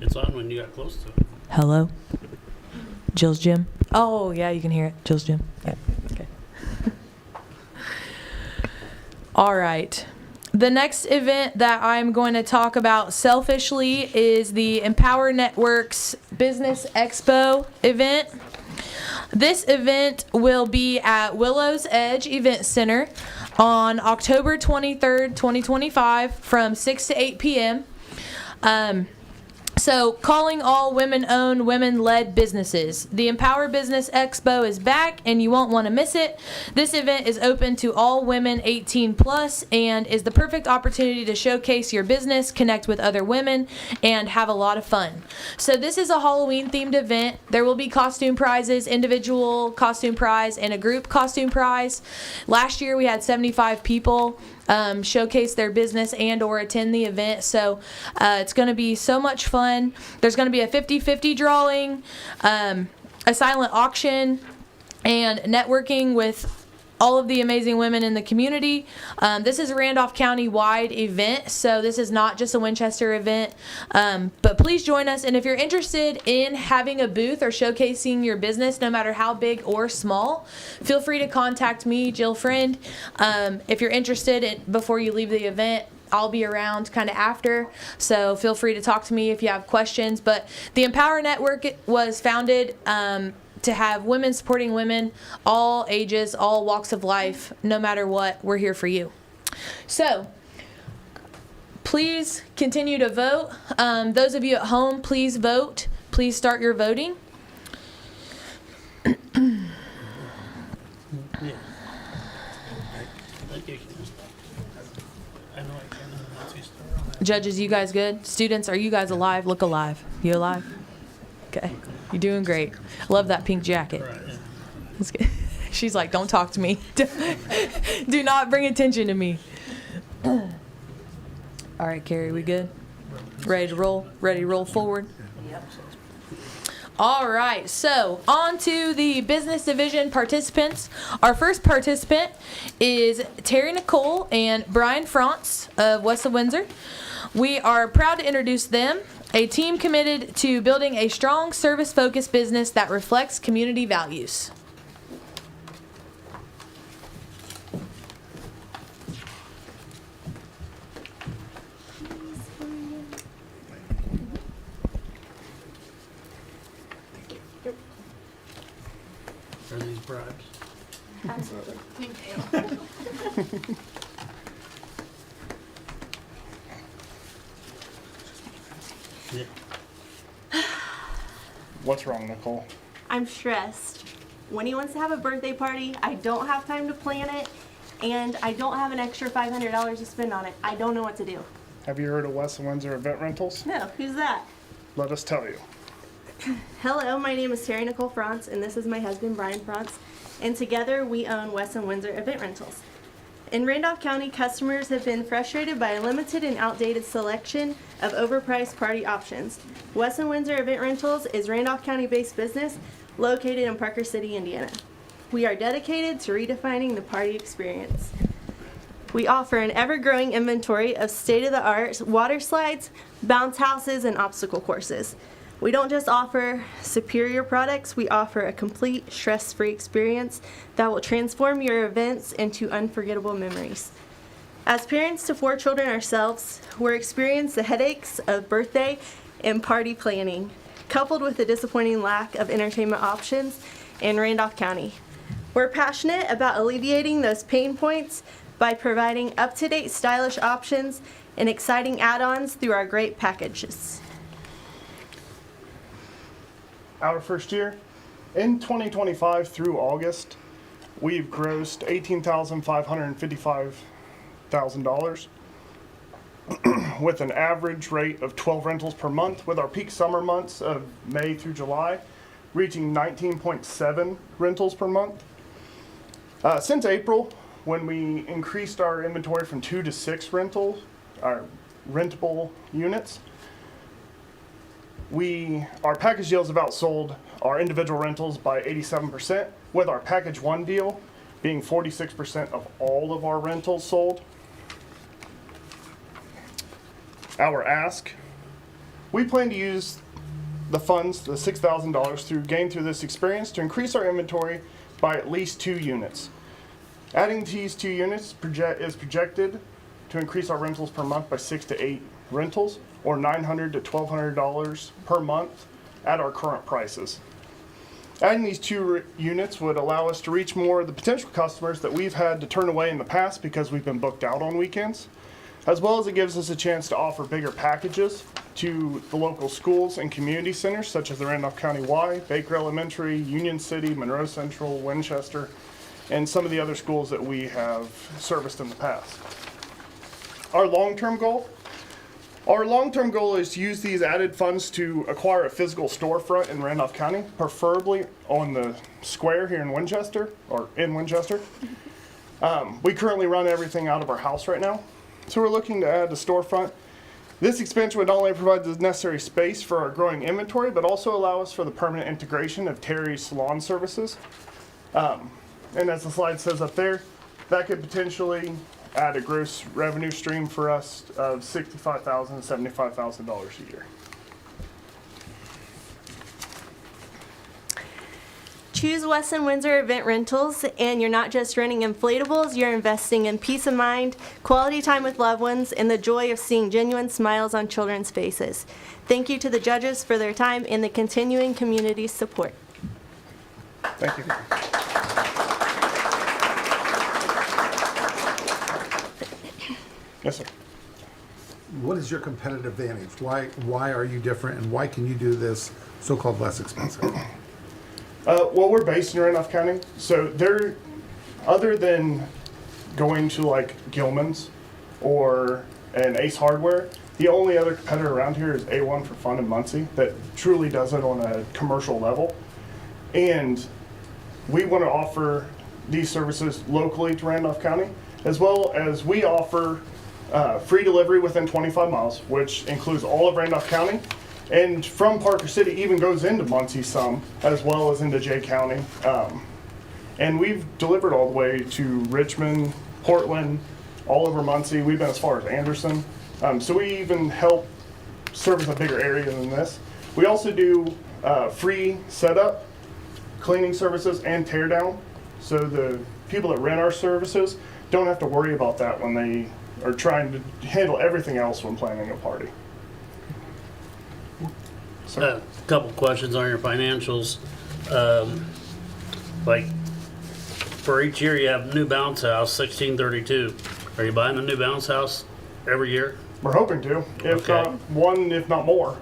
It's on when you got close to it. Hello? Jill's Gym? Oh, yeah, you can hear it. Jill's Gym. Yeah, okay. All right. The next event that I'm going to talk about selfishly is the Empower Networks Business Expo event. This event will be at Willow's Edge Event Center on October 23rd, 2025 from 6 to 8 p.m. So, calling all women-owned, women-led businesses. The Empower Business Expo is back, and you won't want to miss it. This event is open to all women 18 plus and is the perfect opportunity to showcase your business, connect with other women, and have a lot of fun. So, this is a Halloween-themed event. There will be costume prizes, individual costume prize, and a group costume prize. Last year, we had 75 people showcase their business and or attend the event, so it's going to be so much fun. There's going to be a 50-50 drawing, a silent auction, and networking with all of the amazing women in the community. This is a Randolph County wide event, so this is not just a Winchester event, but please join us. And if you're interested in having a booth or showcasing your business, no matter how big or small, feel free to contact me, Jill Friend. If you're interested, before you leave the event, I'll be around kind of after, so feel free to talk to me if you have questions. But the Empower Network was founded to have women supporting women, all ages, all walks of life, no matter what, we're here for you. So, please continue to vote. Those of you at home, please vote. Please start your voting. Judges, you guys good? Students, are you guys alive? Look alive. You alive? Okay. You're doing great. Love that pink jacket. She's like, don't talk to me. Do not bring attention to me. All right, Carrie, we good? Ready to roll? Ready to roll forward? Yep. All right, so on to the business division participants. Our first participant is Terry Nicole and Brian Frantz of West of Windsor. We are proud to introduce them, a team committed to building a strong service-focused business that reflects community values. Are these bribes? Absolutely. Thank you. Yeah. What's wrong, Nicole? I'm stressed. Winnie wants to have a birthday party. I don't have time to plan it, and I don't have an extra $500 to spend on it. I don't know what to do. Have you heard of West of Windsor Event Rentals? No, who's that? Let us tell you. Hello, my name is Terry Nicole Frantz, and this is my husband, Brian Frantz, and together we own West of Windsor Event Rentals. In Randolph County, customers have been frustrated by a limited and outdated selection of overpriced party options. West of Windsor Event Rentals is Randolph County-based business located in Parker City, Indiana. We are dedicated to redefining the party experience. We offer an ever-growing inventory of state-of-the-art water slides, bounce houses, and obstacle courses. We don't just offer superior products, we offer a complete stress-free experience that will transform your events into unforgettable memories. As parents to 4 children ourselves, we're experiencing the headaches of birthday and party planning, coupled with the disappointing lack of entertainment options in Randolph County. We're passionate about alleviating those pain points by providing up-to-date stylish options and exciting add-ons through our great packages. Our first year, in 2025 through August, we've grossed $18,555,000 with an average rate of 12 rentals per month, with our peak summer months of May through July reaching 19.7 rentals per month. Since April, when we increased our inventory from 2 to 6 rentals, our rentable units, our package deals have outsold our individual rentals by 87%, with our package 1 deal being 46% of all of our rentals sold. Our ask, we plan to use the funds, the $6,000 gained through this experience, to increase our inventory by at least 2 units. Adding these 2 units is projected to increase our rentals per month by 6 to 8 rentals, or $900 to $1,200 per month at our current prices. Adding these 2 units would allow us to reach more of the potential customers that we've had to turn away in the past because we've been booked out on weekends, as well as it gives us a chance to offer bigger packages to the local schools and community centers such as the Randolph County Y, Baker Elementary, Union City, Monroe Central, Winchester, and some of the other schools that we have serviced in the past. Our long-term goal is to use these added funds to acquire a physical storefront in Randolph County, preferably on the square here in Winchester, or in Winchester. We currently run everything out of our house right now, so we're looking to add a storefront. This expansion would not only provide the necessary space for our growing inventory, but also allow us for the permanent integration of Terry's salon services. And as the slide says up there, that could potentially add a gross revenue stream for us of $65,000 to $75,000 a year. Choose Wesson Windsor Event Rentals, and you're not just renting inflatables, you're investing in peace of mind, quality time with loved ones, and the joy of seeing genuine smiles on children's faces. Thank you to the judges for their time and the continuing community support. Thank you. Yes, sir. What is your competitive advantage? Why are you different, and why can you do this so-called less expensive? Well, we're based in Randolph County, so other than going to like Gilman's or an Ace Hardware, the only other competitor around here is A1 for Fun in Muncie that truly does it on a commercial level. And we want to offer these services locally to Randolph County, as well as we offer free delivery within 25 miles, which includes all of Randolph County, and from Parker City even goes into Muncie some, as well as into Jay County. And we've delivered all the way to Richmond, Portland, all over Muncie. We've been as far as Anderson. So we even help service a bigger area than this. We also do free setup, cleaning services, and tear down. So the people that rent our services don't have to worry about that when they are trying to handle everything else when planning a party. A couple questions on your financials. Like for each year you have new bounce house, 1632. Are you buying a new bounce house every year? We're hoping to, if not one, if not more.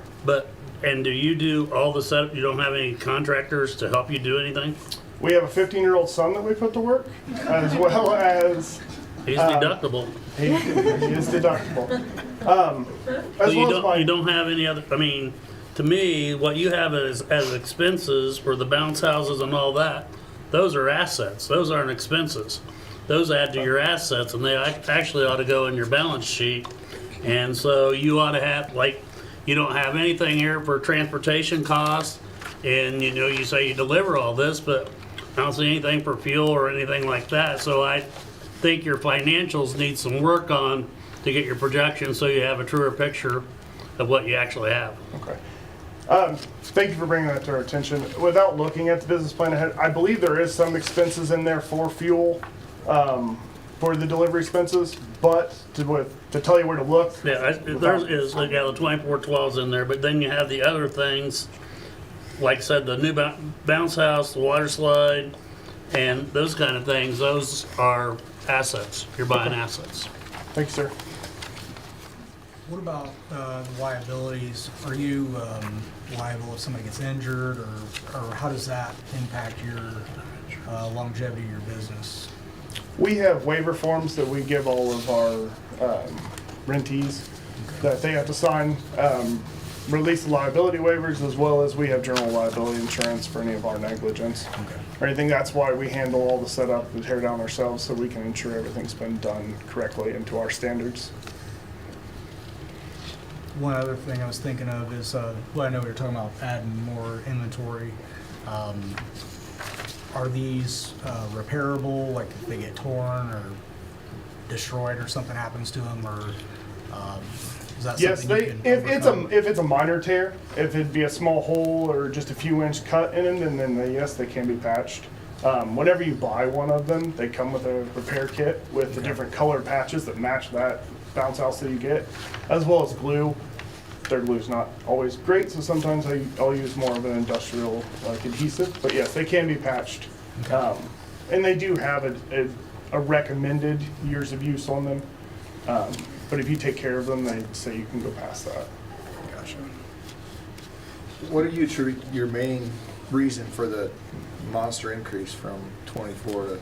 And do you do all the setup? You don't have any contractors to help you do anything? We have a 15-year-old son that we put to work, as well as... He's deductible. He is deductible. So you don't have any other, I mean, to me, what you have as expenses for the bounce houses and all that, those are assets. Those aren't expenses. Those add to your assets, and they actually ought to go in your balance sheet. And so you ought to have, like, you don't have anything here for transportation costs, and you know, you say you deliver all this, but I don't see anything for fuel or anything like that. So I think your financials need some work on to get your projections so you have a truer picture of what you actually have. Okay. Thank you for bringing that to our attention. Without looking at the business plan ahead, I believe there is some expenses in there for fuel. for the delivery expenses, but to tell you where to look. Yeah, there is, the 2412's in there, but then you have the other things, like I said, the new bounce house, the water slide, and those kind of things. Those are assets. You're buying assets. Thank you, sir. What about the liabilities? Are you liable if somebody gets injured, or how does that impact your longevity of your business? We have waiver forms that we give all of our rentees that they have to sign, release the liability waivers, as well as we have general liability insurance for any of our negligence or anything. That's why we handle all the setup and tear down ourselves, so we can ensure everything's been done correctly and to our standards. One other thing I was thinking of is, well, I know we were talking about adding more inventory. Are these repairable, like if they get torn or destroyed or something happens to them, or is that Yes, something you can if it's a minor tear, if it'd be a small hole or just a few inch cut in it, and then yes, they can be patched. Whenever you buy one of them, they come with a repair kit with the different color patches that match that bounce house that you get, as well as glue. Their glue's not always great, so sometimes I'll use more of an industrial like adhesive. But yes, they can be patched, and they do have a recommended years of use on them. But if you take care of them, they say you can go past that. Gotcha. What do you attribute your main reason for the monster increase from 24 to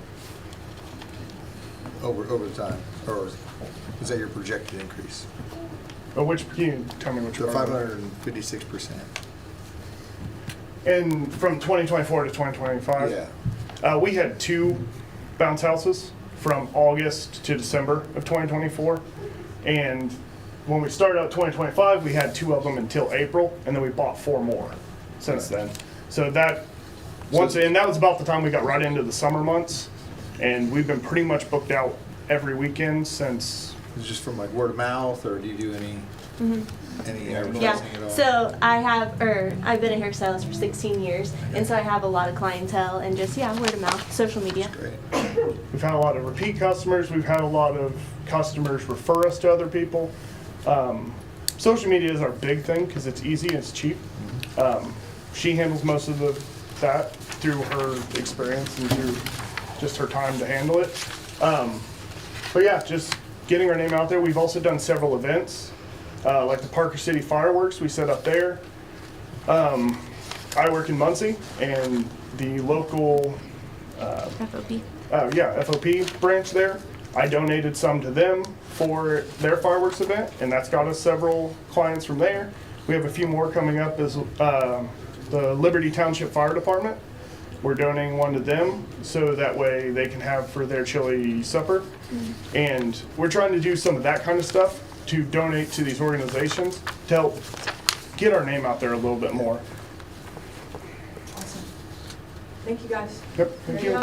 over the time, or is that your projected increase? But can you tell me which The part? 556%. And from 2024 to 2025, we had 2 bounce houses from August to December of 2024. And when we started out 2025, we had 2 of them until April, and then we bought 4 more since then. So that was about the time we got right into the summer months, and we've been pretty much booked out every weekend since. Is it just from like word of mouth, or do you do any advertising at all? So I've been a hairstylist for 16 years, and so I have a lot of clientele and just, word of mouth, social media. We've had a lot of repeat customers. We've had a lot of customers refer us to other people. Social media is our big thing because it's easy and it's cheap. She handles most of that through her experience and through just her time to handle it. But yeah, just getting our name out there. We've also done several events, like the Parker City Fireworks we set up there. I work in Muncie, and the local FOP. FOP branch there, I donated some to them for their fireworks event, and that's got us several clients from there. We have a few more coming up as the Liberty Township Fire Department. We're donating one to them so that way they can have for their chili supper. And we're trying to do some of that kind of stuff to donate to these organizations to help get our name out there a little bit more. Awesome. Thank you, guys. Yep, thank you.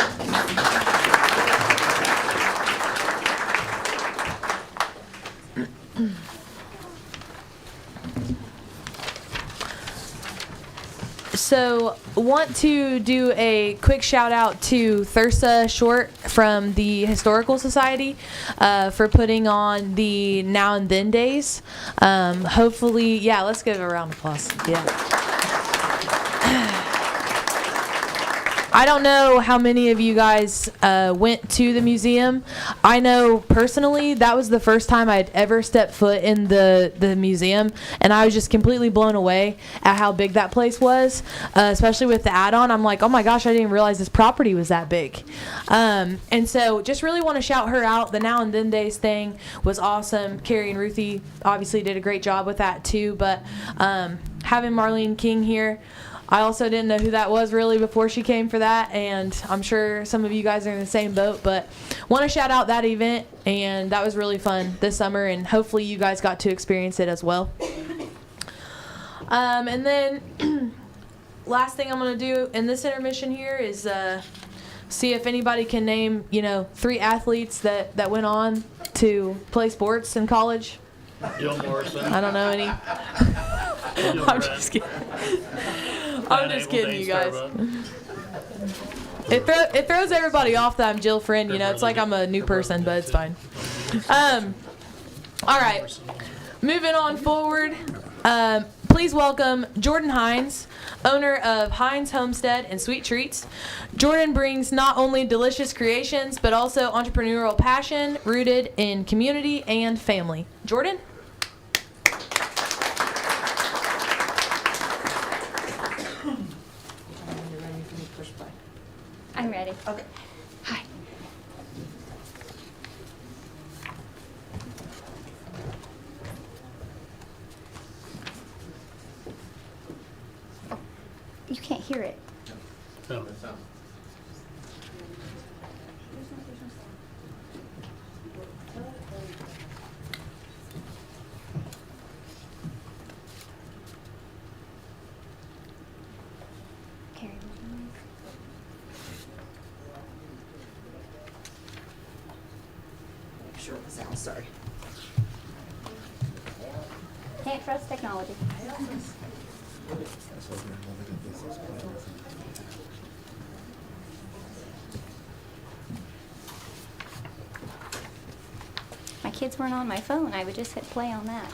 So, want to do a quick shout out to Thursa Short from the Historical Society for putting on the Now and Then Days. Hopefully, let's give a round of applause. I don't know how many of you guys went to the museum. I know personally that was the first time I'd ever stepped foot in the museum, and I was just completely blown away at how big that place was, especially with the add-on. I'm like, oh my gosh, I didn't realize this property was that big. And so just really want to shout her out. The Now and Then Days thing was awesome. Carrie and Ruthie obviously did a great job with that too, but having Marlene King here, I also didn't know who that was really before she came for that, and I'm sure some of you guys are in the same boat, but want to shout out that event, and that was really fun this summer, and hopefully you guys got to experience it as well. And then last thing I'm going to do in this intermission here is see if anybody can name, 3 athletes that went on to play sports in college. Jill Morrison. I don't know any. I'm just kidding. I'm just kidding, you guys. It throws everybody off that I'm Jill Friend. You know, it's like I'm a new person, but it's fine. All right, moving on forward. Please welcome Jordan Hines, owner of Hines Homestead and Sweet Treats. Jordan brings not only delicious creations, but also entrepreneurial passion rooted in community and family. Jordan? I'm ready. Okay. Hi. Oh, you can't hear it. No. Carrie, would you mind? Make sure the sound, sorry. Can't trust technology. My kids weren't on my phone, I would just hit play on that.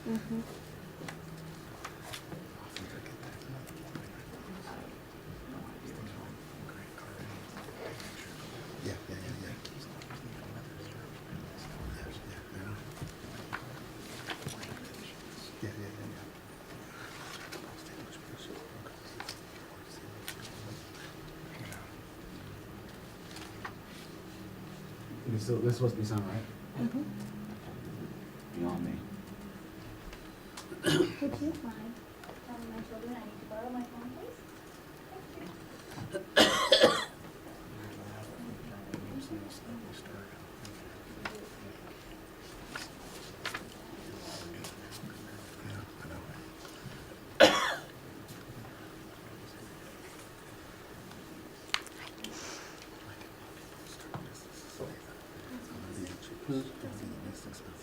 Mm-hmm. So this is supposed to be sound, right? Mm-hmm. Beyond me. Would you mind telling my children I need to borrow my phone, please?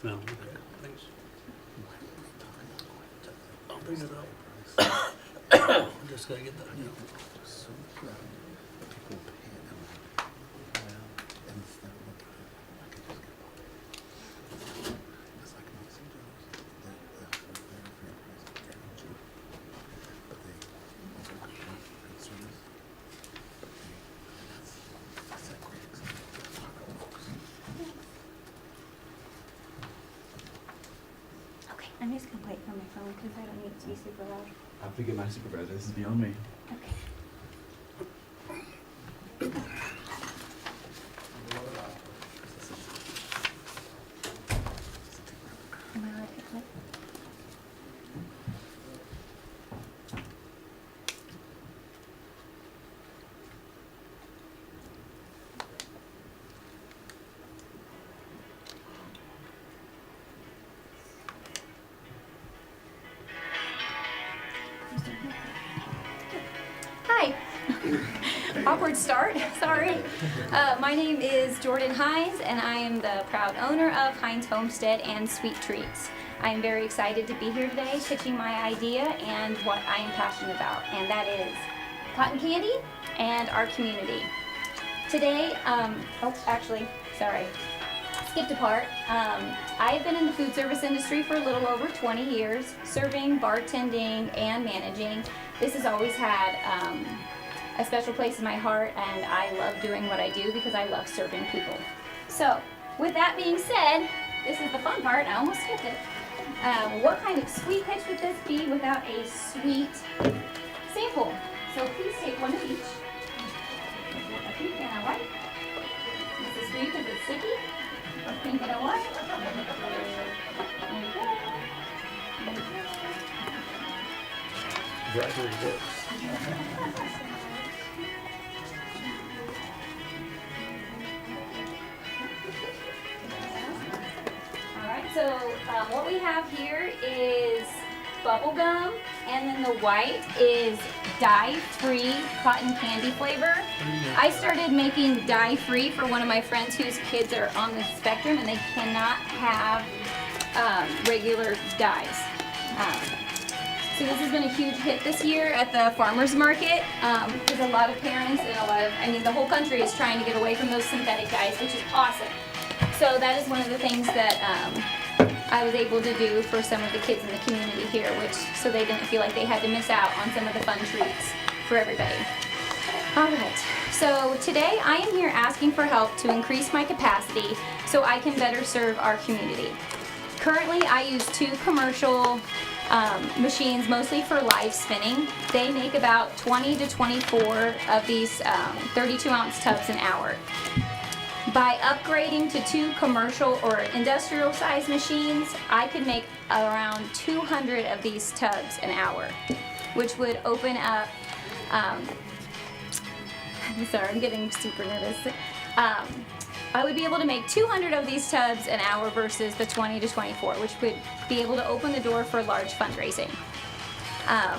No. Thanks. I'll bring it up. Just gotta get that, you know. Okay, I'm just gonna wait for my phone because I don't need it to be super loud. I have to get my supervisor. This is beyond me. Okay. Am I allowed to hit play? Hi. Awkward start, sorry. My name is Jordan Hines, and I am the proud owner of Hines Homestead and Sweet Treats. I am very excited to be here today, pitching my idea and what I am passionate about, and that is cotton candy and our community. Today, skipped a part. I've been in the food service industry for a little over 20 years, serving, bartending, and managing. This has always had a special place in my heart, and I love doing what I do because I love serving people. So, with that being said, this is the fun part, I almost skipped it. What kind of sweet pitch would this be without a sweet sample? So please take one of each. A pink and a white. This is for you because it's sticky or pink and white. Bribery works. All right, so what we have here is bubble gum, and then the white is dye-free cotton candy flavor. I started making dye-free for one of my friends whose kids are on the spectrum and they cannot have regular dyes. So this has been a huge hit this year at the farmer's market because a lot of parents and the whole country is trying to get away from those synthetic dyes, which is awesome. So that is one of the things that I was able to do for some of the kids in the community here, so they didn't feel like they had to miss out on some of the fun treats for everybody. All right, so today I am here asking for help to increase my capacity so I can better serve our community. Currently, I use 2 commercial machines, mostly for live spinning. They make about 20 to 24 of these 32-ounce tubs an hour. By upgrading to 2 commercial or industrial size machines, I could make around 200 of these tubs an hour, which would open up, I'm sorry, I'm getting super nervous. I would be able to make 200 of these tubs an hour versus the 20 to 24, which would be able to open the door for large fundraising.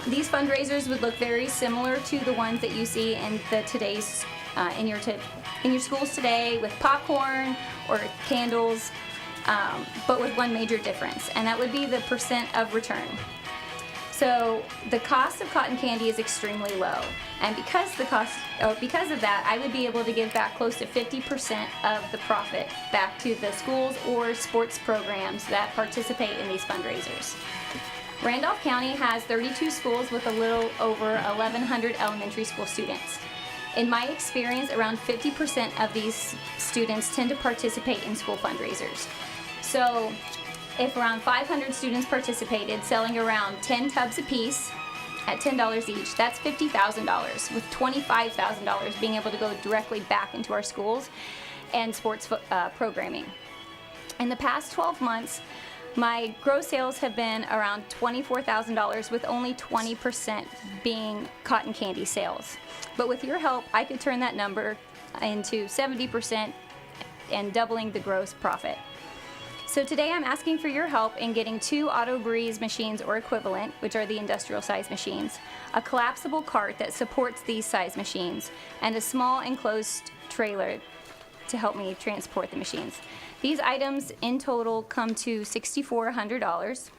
These fundraisers would look very similar to the ones that you see in today's in your schools today, with popcorn or candles, but with one major difference, and that would be the % of return. So the cost of cotton candy is extremely low, and because of that, I would be able to give back close to 50% of the profit back to the schools or sports programs that participate in these fundraisers. Randolph County has 32 schools with a little over 1,100 elementary school students. In my experience, around 50% of these students tend to participate in school fundraisers. So if around 500 students participated, selling around 10 tubs apiece at $10 each, that's $50,000, with $25,000 being able to go directly back into our schools and sports programming. In the past 12 months, my gross sales have been around $24,000, with only 20% being cotton candy sales. But with your help, I could turn that number into 70% and doubling the gross profit. So today I'm asking for your help in getting 2 Auto Breeze machines or equivalent, which are the industrial size machines, a collapsible cart that supports these size machines, and a small enclosed trailer to help me transport the machines. These items in total come to $6,400.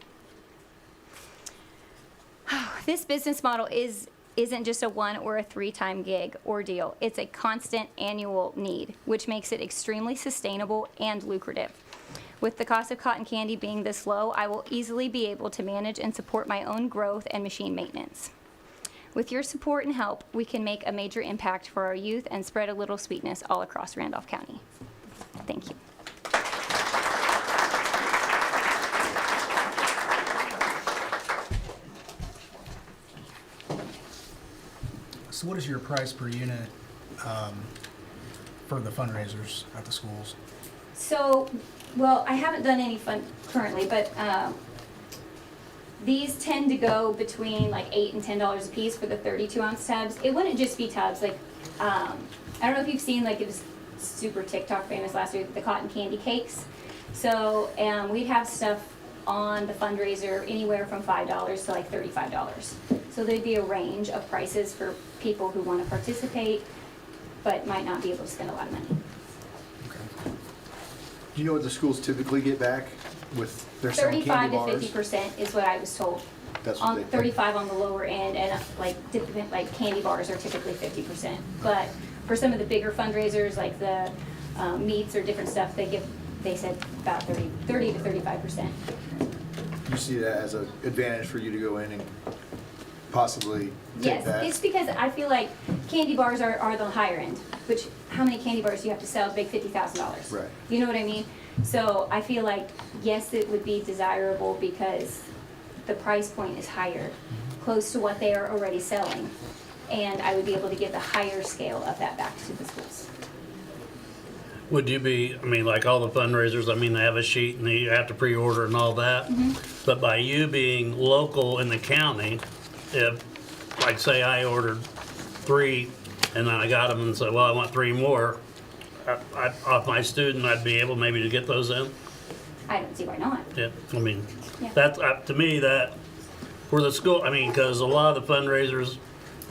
This business model isn't just a 1 or a 3-time gig ordeal. It's a constant annual need, which makes it extremely sustainable and lucrative. With the cost of cotton candy being this low, I will easily be able to manage and support my own growth and machine maintenance. With your support and help, we can make a major impact for our youth and spread a little sweetness all across Randolph County. Thank you. So what is your price per unit for the fundraisers at the schools? So, well, I haven't done any fun currently, but these tend to go between like $8 and $10 a piece for the 32-ounce tubs. It wouldn't just be tubs. Like, I don't know if you've seen, like, it was super TikTok famous last year, the cotton candy cakes. So we'd have stuff on the fundraiser anywhere from $5 to like $35. So there'd be a range of prices for people who want to participate, but might not be able to spend a lot of money. Do you know what the schools typically get back with their selling candy bars? 35 to 50% is what I was told. That's what On they 35 on the lower end, and like candy bars are typically 50%. But for some of the bigger fundraisers, like the meats or different stuff, they said about 30 to 35%. You see that as an advantage for you to go in and possibly take Yes, that? it's because I feel like candy bars are the higher end, which how many candy bars do you have to sell to make $50,000? Right. You know what I mean? So I feel like, yes, it would be desirable because the price point is higher, close to what they are already selling, and I would be able to give the higher scale of that back to the schools. Would you be, I mean, like all the fundraisers, I mean, they have a sheet and you have to pre-order and all that. But by you being local in the county, if, like, say I ordered 3 and then I got them and said, well, I want 3 more, off my student, I'd be able maybe to get those in? I don't see why not. Yeah, I mean, Yeah. that's, to me, that, for the school, I mean, because a lot of the fundraisers,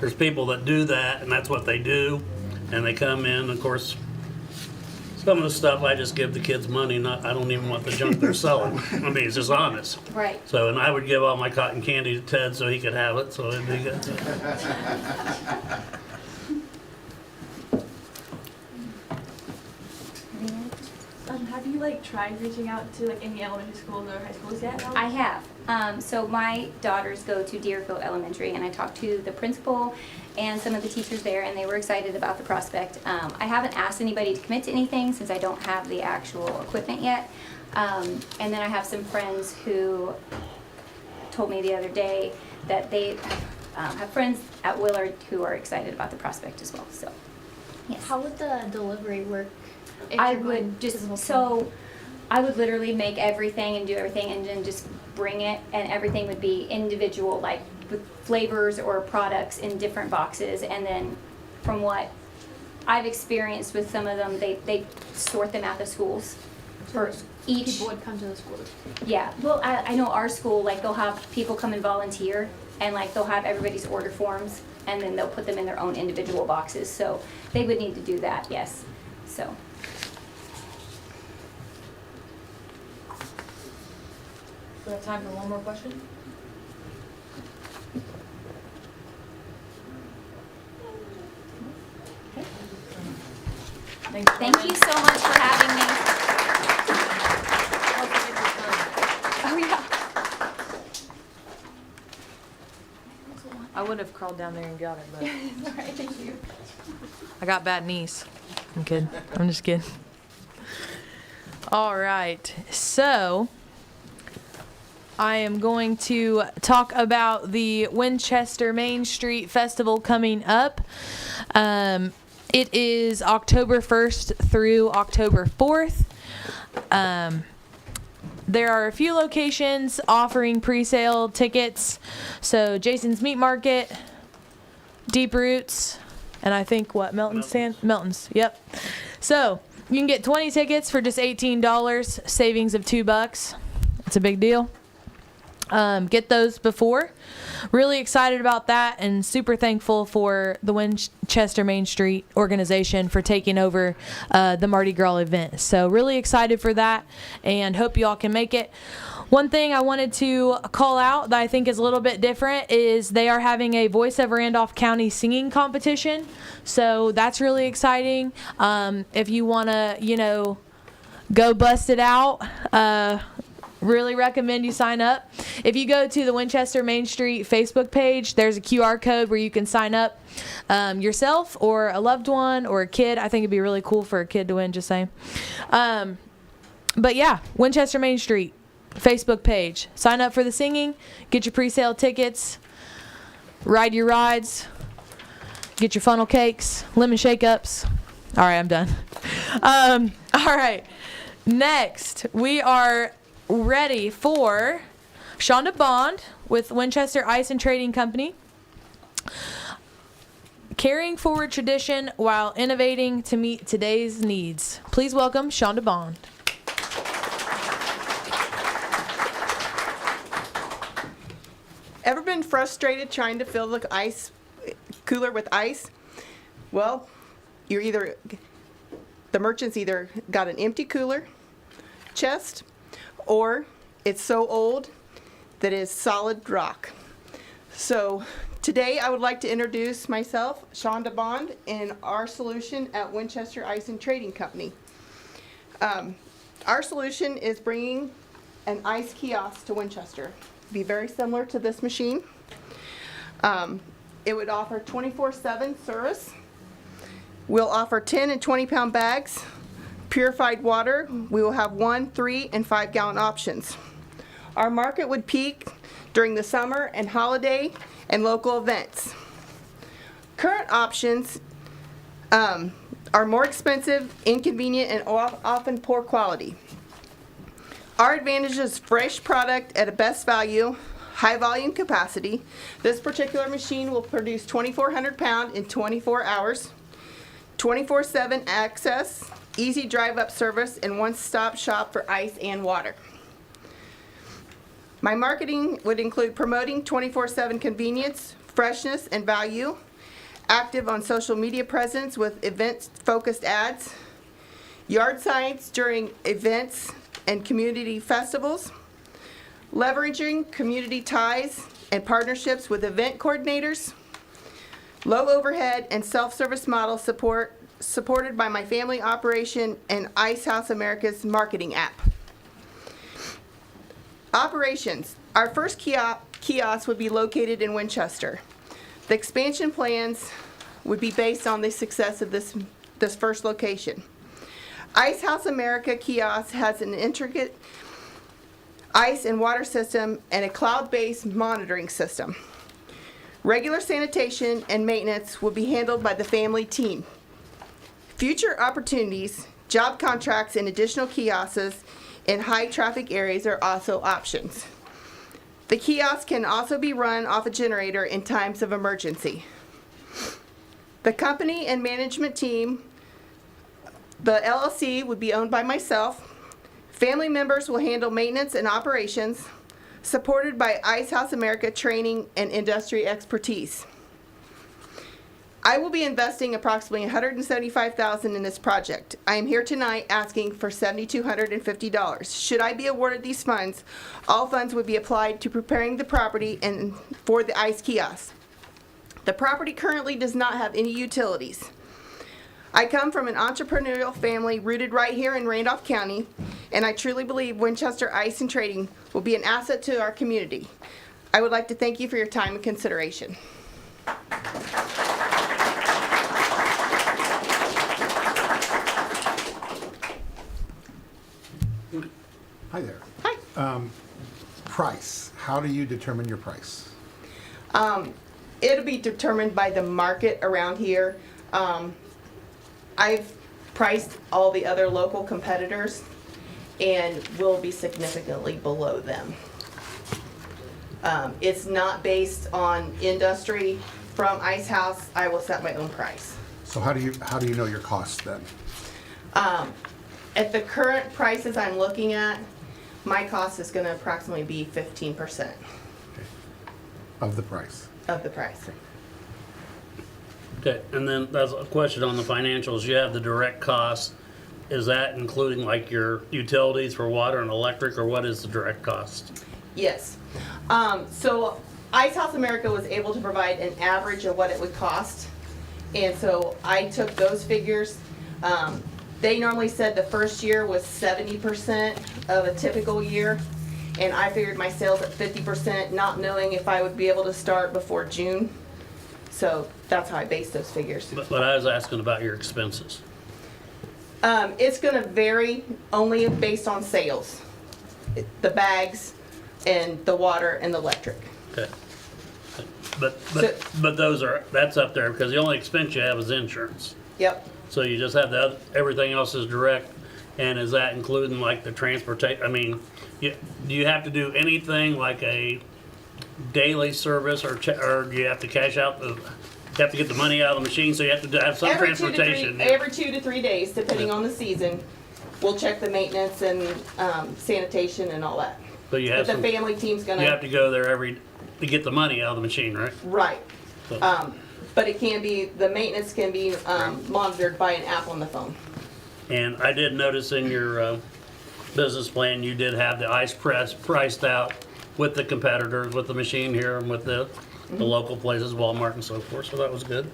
there's people that do that, and that's what they do, and they come in, of course, some of the stuff I just give the kids money, I don't even want the junk they're selling. I mean, it's just honest. Right. So, and I would give all my cotton candy to Ted so he could have it, so it'd be good. Have you tried reaching out to any elementary schools or high schools yet? I have. So my daughters go to Deerfield Elementary, and I talked to the principal and some of the teachers there, and they were excited about the prospect. I haven't asked anybody to commit to anything since I don't have the actual equipment yet. And then I have some friends who told me the other day that they have friends at Willard who are excited about the prospect as well. So, yes. How would the delivery work? if I you're going would to just, the whole so I would literally make everything and do everything and then just bring it, and everything would be individual, like with flavors or products in different boxes. And then from what I've experienced with some of them, they sort them at the schools for each. People would come to the schools. Yeah, well, I know our school, like, they'll have people come and volunteer, and like they'll have everybody's order forms, and then they'll put them in their own individual boxes. So they would need to do that, yes. So. We have time for one more question? Thank you so much for having me. Oh, yeah. I would have crawled down there and got it, but All right, thank you. I got bad knees. I'm kidding. I'm just kidding. All right. So I am going to talk about the Winchester Main Street Festival coming up. It is October 1st through October 4th. There are a few locations offering pre-sale tickets. So Jason's Meat Market, Deep Roots, and I think Melton's Stand? Melton's, yep. So you can get 20 tickets for just $18, savings of $2. It's a big deal. Get those before. Really excited about that and super thankful for the Winchester Main Street organization for taking over the Mardi Gras event. So really excited for that and hope you all can make it. One thing I wanted to call out that I think is a little bit different is they are having a Voice of Randolph County singing competition. So that's really exciting. If you want to, go bust it out, really recommend you sign up. If you go to the Winchester Main Street Facebook page, there's a QR code where you can sign up yourself or a loved one or a kid. I think it'd be really cool for a kid to win, just saying. But yeah, Winchester Main Street Facebook page. Sign up for the singing, get your pre-sale tickets, ride your rides, get your funnel cakes, lemon shake-ups. All right, I'm done. All right, next we are ready for Shonda Bond with Winchester Ice and Trading Company. Carrying forward tradition while innovating to meet today's needs. Please welcome Shonda Bond. Ever been frustrated trying to fill the ice cooler with ice? Well, the merchant's either got an empty cooler chest, or it's so old that it's solid rock. So today I would like to introduce myself, Shonda Bond, and our solution at Winchester Ice and Trading Company. Our solution is bringing an ice kiosk to Winchester. Be very similar to this machine. It would offer 24/7 service. We'll offer 10 and 20 pound bags. Purified water, we will have 1, 3, and 5 gallon options. Our market would peak during the summer and holiday and local events. Current options are more expensive, inconvenient, and often poor quality. Our advantage is fresh product at a best value, high volume capacity. This particular machine will produce 2,400 pound in 24 hours, 24/7 access, easy drive-up service, and one-stop shop for ice and water. My marketing would include promoting 24/7 convenience, freshness, and value, active on social media presence with event-focused ads, yard signs during events and community festivals, leveraging community ties and partnerships with event coordinators, low overhead and self-service model supported by my family operation and Ice House America's marketing app. Operations. Our first kiosk would be located in Winchester. The expansion plans would be based on the success of this first location. Ice House America kiosk has an intricate ice and water system and a cloud-based monitoring system. Regular sanitation and maintenance will be handled by the family team. Future opportunities, job contracts, and additional kiosks in high traffic areas are also options. The kiosk can also be run off a generator in times of emergency. The company and management team, the LLC would be owned by myself. Family members will handle maintenance and operations, supported by Ice House America training and industry expertise. I will be investing approximately $175,000 in this project. I am here tonight asking for $7,250. Should I be awarded these funds, all funds would be applied to preparing the property and for the ice kiosk. The property currently does not have any utilities. I come from an entrepreneurial family rooted right here in Randolph County, and I truly believe Winchester Ice and Trading will be an asset to our community. I would like to thank you for your time and consideration. Hi there. Hi. Price. How do you determine your price? It'll be determined by the market around here. I've priced all the other local competitors and will be significantly below them. It's not based on industry. From Ice House, I will set my own price. So how do you know your cost then? At the current prices I'm looking at, my cost is going to approximately be 15% Of the price? of the price. Okay, and then that's a question on the financials. You have the direct cost. Is that including like your utilities for water and electric, or what is the direct cost? Yes. So Ice House America was able to provide an average of what it would cost. And so I took those figures. They normally said the first year was 70% of a typical year. And I figured my sales at 50%, not knowing if I would be able to start before June. So that's how I based those figures. But I was asking about your expenses. It's going to vary only based on sales. The bags and the water and the electric. Okay. But that's up there because the only expense you have is insurance. Yep. So you just have everything else is direct, and is that including like the transportation? I mean, do you have to do anything like a daily service, or do you have to cash out you have to get the money out of the machine, so you have to have some transportation? Every 2 to 3 days, depending on the season, we'll check the maintenance and sanitation and all that. So you have but the family team's gonna. You have to go there to get the money out of the machine, right? Right. So. But the maintenance can be monitored by an app on the phone. And I did notice in your business plan, you did have the ice press priced out with the competitors, with the machine here, and with the local places, Walmart and so forth, so that was good.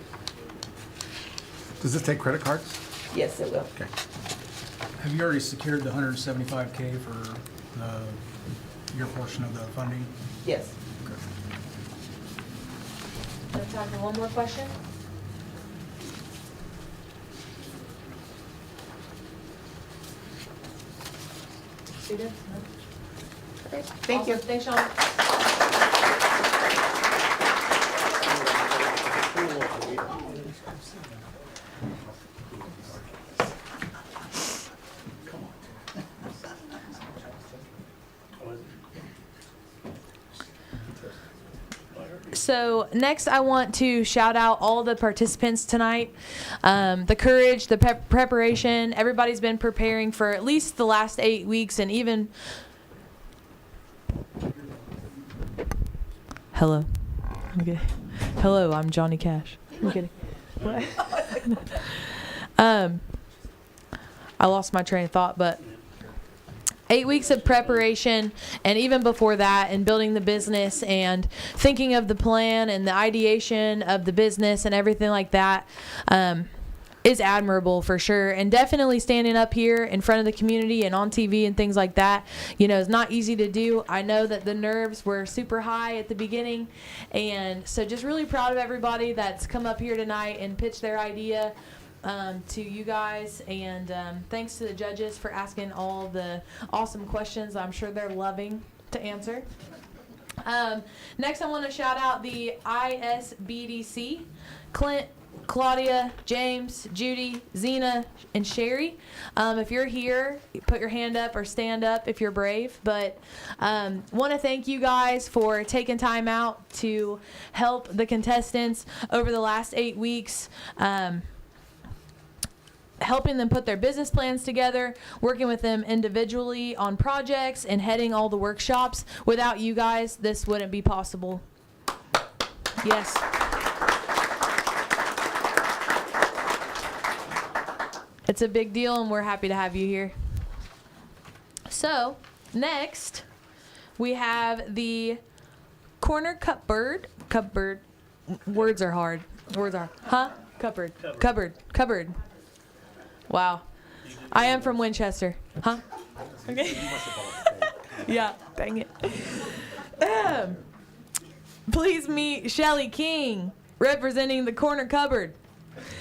Does this take credit cards? Yes, it will. Okay. Have you already secured the $175K for your portion of the funding? Yes. Have time for one more question? Students? No? Okay. Thank you. Thanks, Sean. So next I want to shout out all the participants tonight. The courage, the preparation, everybody's been preparing for at least the last 8 weeks and even... Hello. Okay. Hello, I'm Johnny Cash. I'm kidding. What? I lost my train of thought, but 8 weeks of preparation, and even before that, and building the business and thinking of the plan and the ideation of the business and everything like that is admirable for sure. And definitely standing up here in front of the community and on TV and things like that, you know, is not easy to do. I know that the nerves were super high at the beginning, and so just really proud of everybody that's come up here tonight and pitched their idea to you guys, and thanks to the judges for asking all the awesome questions I'm sure they're loving to answer. Next I want to shout out the ISBDC, Clint, Claudia, James, Judy, Zena, and Sherry. If you're here, put your hand up or stand up if you're brave. But want to thank you guys for taking time out to help the contestants over the last 8 weeks. Helping them put their business plans together, working with them individually on projects, and heading all the workshops. Without you guys, this wouldn't be possible. Yes. It's a big deal, and we're happy to have you here. So, next, we have the corner cupboard. Cupboard. Words are hard. Words are. Huh? Cupboard. Cupboard. Wow. I am from Winchester. Huh? Okay. Yeah, dang it. Please meet Shelly King, representing the corner cupboard.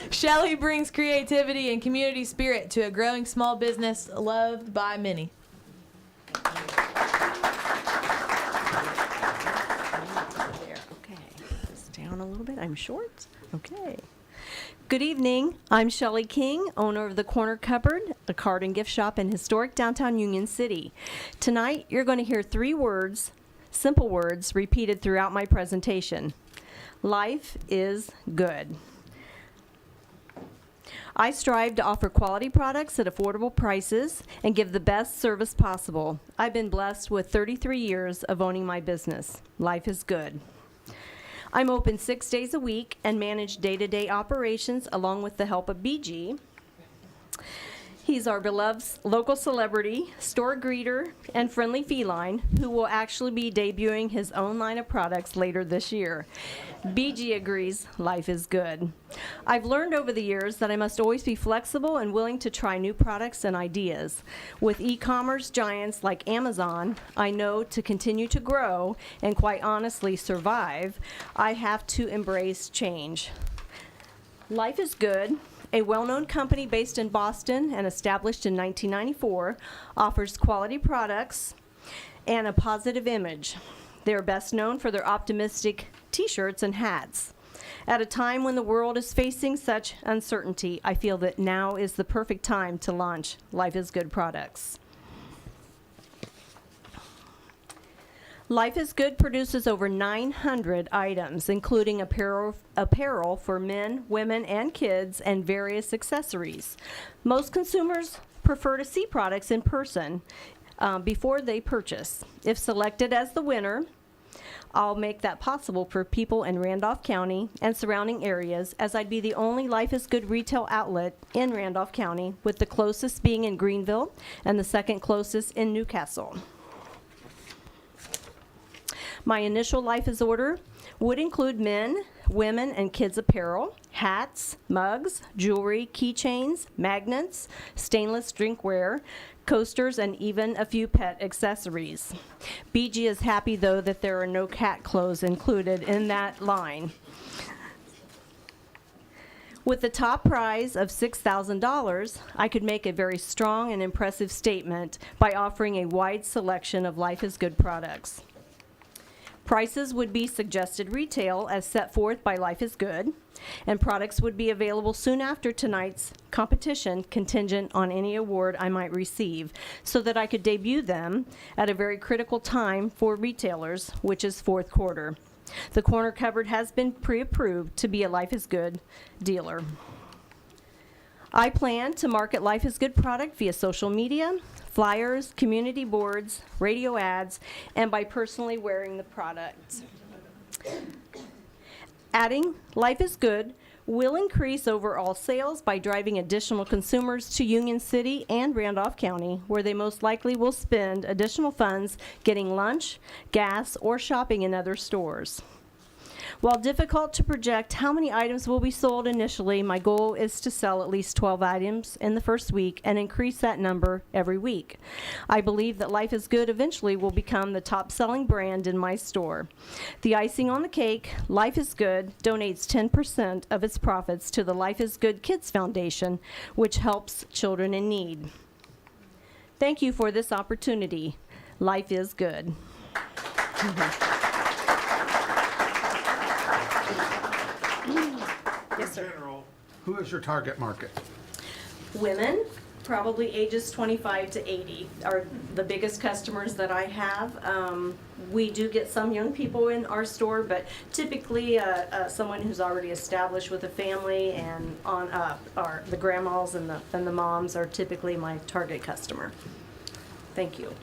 Shelly brings creativity and community spirit to a growing small business loved by many. Okay, it's down a little bit. I'm short. Okay. Good evening. I'm Shelly King, owner of the Corner Cupboard, a card and gift shop in historic downtown Union City. Tonight, you're going to hear 3 words, simple words, repeated throughout my presentation. Life is good. I strive to offer quality products at affordable prices and give the best service possible. I've been blessed with 33 years of owning my business. Life is good. I'm open 6 days a week and manage day-to-day operations along with the help of BG. He's our beloved local celebrity, store greeter, and friendly feline who will actually be debuting his own line of products later this year. BG agrees life is good. I've learned over the years that I must always be flexible and willing to try new products and ideas. With e-commerce giants like Amazon, I know to continue to grow and quite honestly survive, I have to embrace change. Life is good. A well-known company based in Boston and established in 1994 offers quality products and a positive image. They are best known for their optimistic t-shirts and hats. At a time when the world is facing such uncertainty, I feel that now is the perfect time to launch Life is Good products. Life is Good produces over 900 items, including apparel for men, women, and kids, and various accessories. Most consumers prefer to see products in person before they purchase. If selected as the winner, I'll make that possible for people in Randolph County and surrounding areas, as I'd be the only Life is Good retail outlet in Randolph County, with the closest being in Greenville and the second closest in Newcastle. My initial Life is order would include men, women, and kids apparel, hats, mugs, jewelry, keychains, magnets, stainless drinkware, coasters, and even a few pet accessories. BG is happy, though, that there are no cat clothes included in that line. With the top prize of $6,000, I could make a very strong and impressive statement by offering a wide selection of Life is Good products. Prices would be suggested retail as set forth by Life is Good, and products would be available soon after tonight's competition, contingent on any award I might receive, so that I could debut them at a very critical time for retailers, which is fourth quarter. The corner cupboard has been pre-approved to be a Life is Good dealer. I plan to market Life is Good product via social media, flyers, community boards, radio ads, and by personally wearing the product. Adding Life is Good will increase overall sales by driving additional consumers to Union City and Randolph County, where they most likely will spend additional funds getting lunch, gas, or shopping in other stores. While difficult to project how many items will be sold initially, my goal is to sell at least 12 items in the first week and increase that number every week. I believe that Life is Good eventually will become the top-selling brand in my store. The icing on the cake, Life is Good donates 10% of its profits to the Life is Good Kids Foundation, which helps children in need. Thank you for this opportunity. Life is good. Yes, sir. Who is your target market? Women, probably ages 25 to 80, are the biggest customers that I have. We do get some young people in our store, but typically someone who's already established with a family and on up, are the grandmas and the moms are typically my target customer. Thank you.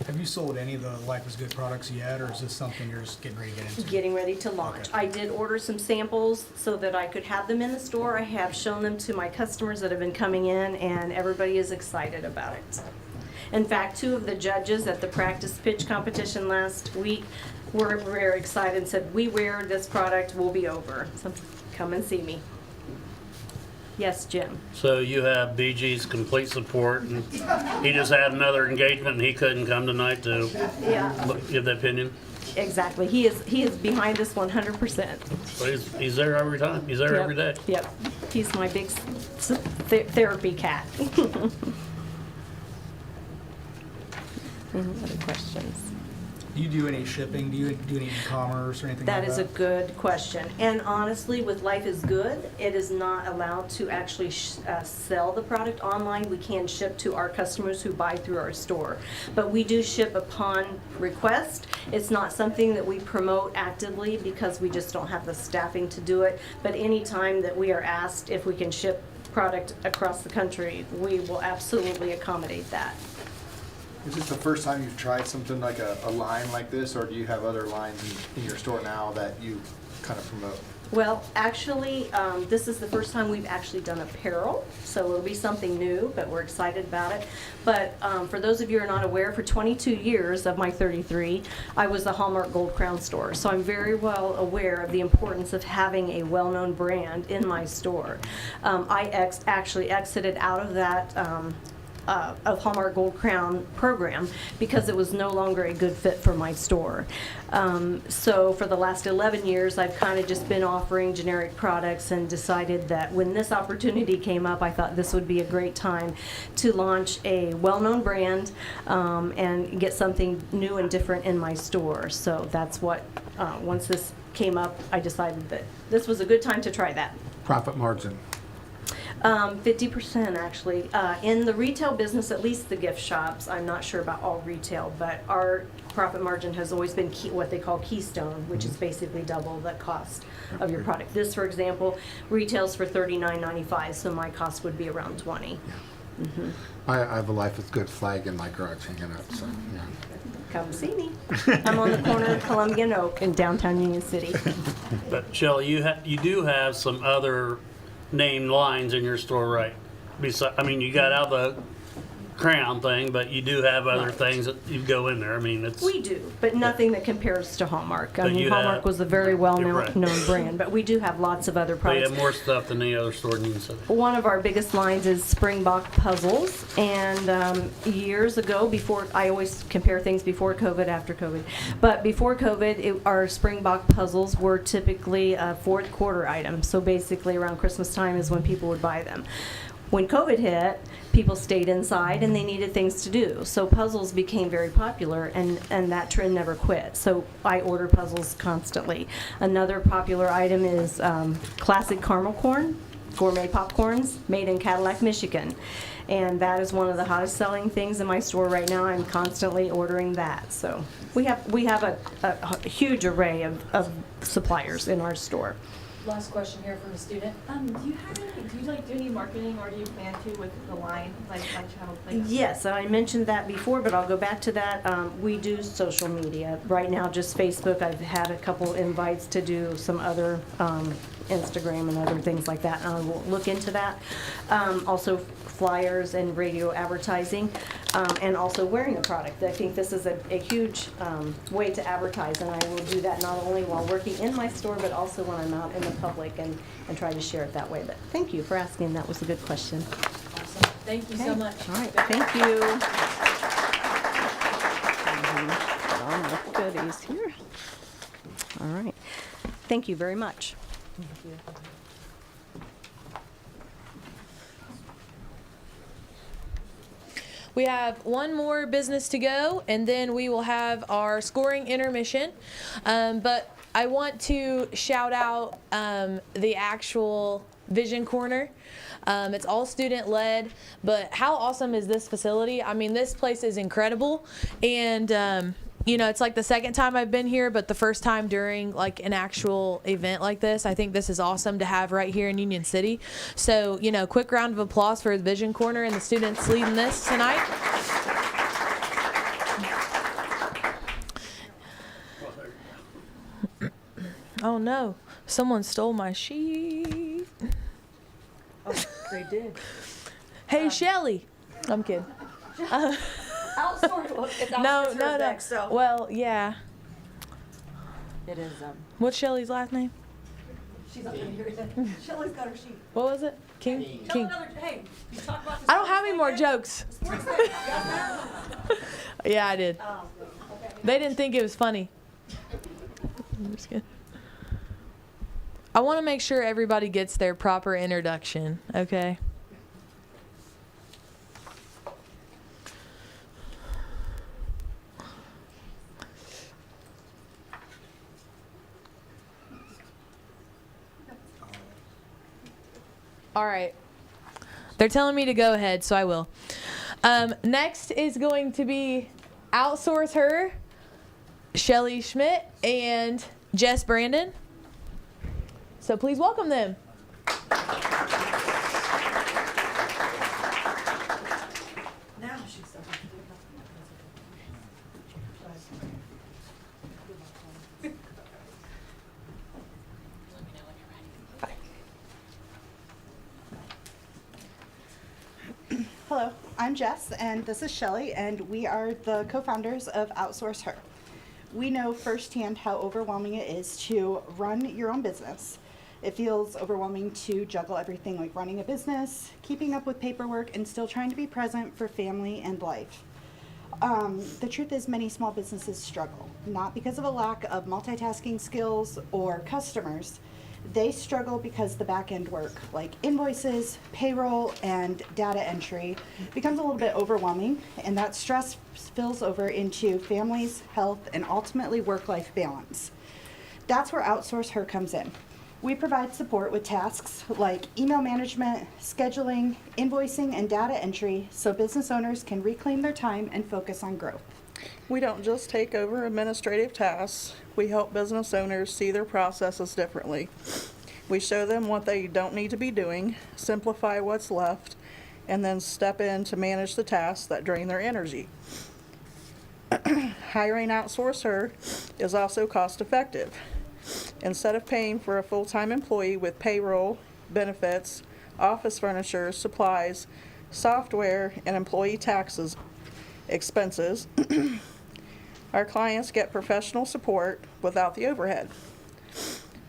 Have you sold any of the Life is Good products yet, or is this something you're just getting ready to get into? Getting ready to launch. I did order some samples so that I could have them in the store. I have shown them to my customers that have been coming in, and everybody is excited about it. In fact, 2 of the judges at the practice pitch competition last week were very excited and said, "We wear this product, we'll be over. So come and see me." Yes, Jim. So you have BG's complete support, and he just had another engagement and he couldn't come tonight to give the opinion. Exactly. He is behind us 100%. So he's there every time. He's there every day. Yep. He's my big therapy cat. Any other questions? Do you do any shipping? Do you do any e-commerce or anything like that? That is a good question. And honestly, with Life is Good, it is not allowed to actually sell the product online. We can ship to our customers who buy through our store. But we do ship upon request. It's not something that we promote actively because we just don't have the staffing to do it. But any time that we are asked if we can ship product across the country, we will absolutely accommodate that. Is this the first time you've tried something like a line like this, or do you have other lines in your store now that you kind of promote? Well, actually, this is the first time we've actually done apparel, so it'll be something new, but we're excited about it. But for those of you who are not aware, for 22 years of my 33, I was the Hallmark Gold Crown store, so I'm very well aware of the importance of having a well-known brand in my store. I actually exited out of that of Hallmark Gold Crown program because it was no longer a good fit for my store. So for the last 11 years, I've kind of just been offering generic products and decided that when this opportunity came up, I thought this would be a great time to launch a well-known brand and get something new and different in my store. So that's what, once this came up, I decided that this was a good time to try that. Profit margin. 50% actually. In the retail business, at least the gift shops, I'm not sure about all retail, but our profit margin has always been what they call keystone, which is basically double the cost of your product. This, for example, retails for $39.95, so my cost would be around $20. Mm-hmm. I have a Life is Good flag in my garage hanging up, so yeah. Come see me. I'm on the corner of Columbia and Oak in downtown Union City. But Shelley, you do have some other named lines in your store, right? I mean, you got out the crown thing, but you do have other things that you go in there. I mean, it's... We do, but nothing that compares to Hallmark. I But mean, you Hallmark have- was a very well-known Right. known brand, but we do have lots of other They products. have more stuff than any other store in Union City. One of our biggest lines is Springbok puzzles, and years ago, before, I always compare things before COVID, after COVID, but before COVID, our Springbok puzzles were typically a fourth quarter item, so basically around Christmas time is when people would buy them. When COVID hit, people stayed inside and they needed things to do. So puzzles became very popular, and that trend never quit. So I order puzzles constantly. Another popular item is classic caramel corn, gourmet popcorns made in Cadillac, Michigan. And that is one of the hottest selling things in my store right now. I'm constantly ordering that. So we have a huge array of suppliers in our store. Last question here from a student. Do you do any marketing, or do you plan to with the line, like channel? Yes, and I mentioned that before, but I'll go back to that. We do social media. Right now, just Facebook. I've had a couple invites to do some other Instagram and other things like that, and I will look into that. Also flyers and radio advertising, and also wearing the product. I think this is a huge way to advertise, and I will do that not only while working in my store, but also when I'm out in the public and try to share it that way. But thank you for asking. That was a good question. Awesome. Thank you so much. All right, thank you. Put all my goodies here. All right. Thank you very much. Thank you. We have one more business to go, and then we will have our scoring intermission. But I want to shout out the actual Vision Corner. It's all student-led, but how awesome is this facility? I mean, this place is incredible, and you know, it's like the second time I've been here, but the first time during like an actual event like this. I think this is awesome to have right here in Union City. So, you know, quick round of applause for the Vision Corner and the students leading this tonight. Oh no, someone stole my sheet. Oh, they did. Hey, Shelly. I'm kidding. Outsource. It's No. back, so. Well, yeah. It is. What's Shelly's last name? She's up in here. Shelley's got her sheet. What was it? King? Tell another. Hey, you talk about I don't have any more jokes. Yeah, I did. Oh, okay. They didn't think it was funny. I'm just kidding. I want to make sure everybody gets their proper introduction, okay? All right. They're telling me to go ahead, so I will. Next is going to be Outsource Her, Shelly Schmidt, and Jess Brandon. So please welcome them. Now she's so Hello, I'm Jess, and this is Shelly, and we are the co-founders of Outsource Her. We know firsthand how overwhelming it is to run your own business. It feels overwhelming to juggle everything like running a business, keeping up with paperwork, and still trying to be present for family and life. The truth is many small businesses struggle, not because of a lack of multitasking skills or customers. They struggle because the back-end work, like invoices, payroll, and data entry, becomes a little bit overwhelming, and that stress spills over into families, health, and ultimately work-life balance. That's where Outsource Her comes in. We provide support with tasks like email management, scheduling, invoicing, and data entry so business owners can reclaim their time and focus on growth. We don't just take over administrative tasks. We help business owners see their processes differently. We show them what they don't need to be doing, simplify what's left, and then step in to manage the tasks that drain their energy. Hiring Outsource Her is also cost effective. Instead of paying for a full-time employee with payroll, benefits, office furniture, supplies, software, and employee taxes expenses, our clients get professional support without the overhead.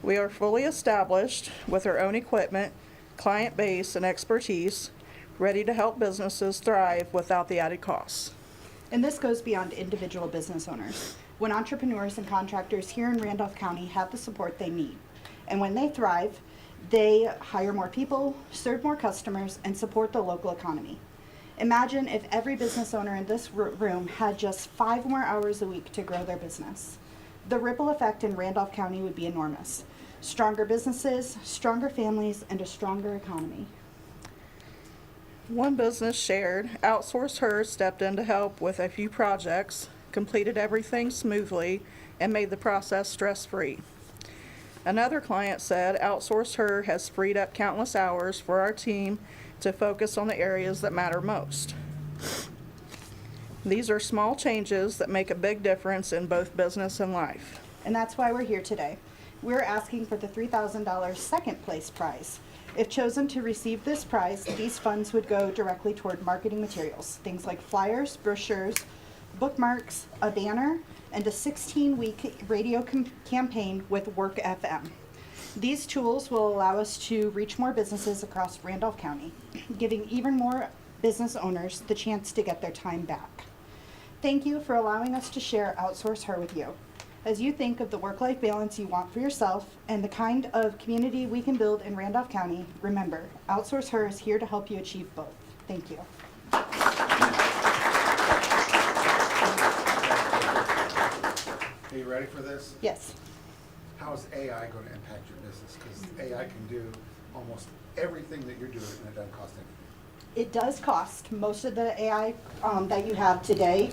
We are fully established with our own equipment, client base, and expertise, ready to help businesses thrive without the added costs. And this goes beyond individual business owners. When entrepreneurs and contractors here in Randolph County have the support they need, and when they thrive, they hire more people, serve more customers, and support the local economy. Imagine if every business owner in this room had just 5 more hours a week to grow their business. The ripple effect in Randolph County would be enormous. Stronger businesses, stronger families, and a stronger economy. One business shared, Outsource Her stepped in to help with a few projects, completed everything smoothly, and made the process stress-free. Another client said Outsource Her has freed up countless hours for our team to focus on the areas that matter most. These are small changes that make a big difference in both business and life. And that's why we're here today. We're asking for the $3,000 second place prize. If chosen to receive this prize, these funds would go directly toward marketing materials, things like flyers, brochures, bookmarks, a banner, and a 16-week radio campaign with Work FM. These tools will allow us to reach more businesses across Randolph County, giving even more business owners the chance to get their time back. Thank you for allowing us to share Outsource Her with you. As you think of the work-life balance you want for yourself and the kind of community we can build in Randolph County, remember, Outsource Her is here to help you achieve both. Thank you. Are you ready for this? Yes. How is AI going to impact your business? Because AI can do almost everything that you're doing and it doesn't cost anything. It does cost. Most of the AI that you have today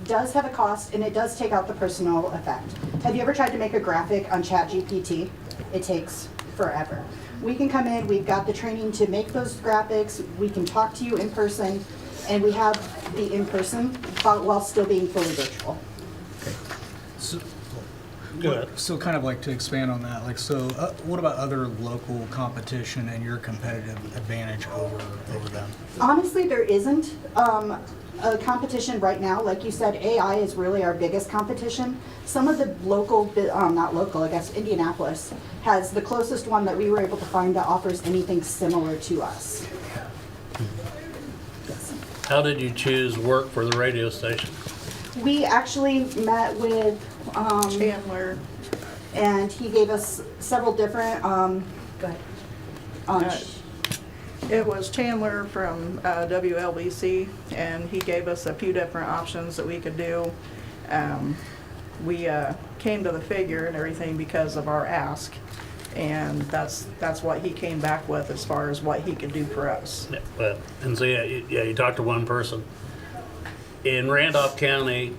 does have a cost, and it does take out the personal effect. Have you ever tried to make a graphic on ChatGPT? It takes forever. We can come in, we've got the training to make those graphics, we can talk to you in person, and we have the in-person while still being fully virtual. So, Go ahead. So kind of like to expand on that, like, so what about other local competition and your competitive advantage over them? Honestly, there isn't a competition right now. Like you said, AI is really our biggest competition. Some of the local, not local, I guess Indianapolis has the closest one that we were able to find that offers anything similar to us. How did you choose work for the radio station? We actually met with Chandler. And he gave us several different, go ahead. It was Chandler from WLBC, and he gave us a few different options that we could do. We came to the figure and everything because of our ask, and that's what he came back with as far as what he could do for us. Yeah, but, and so you talked to one person. In Randolph County,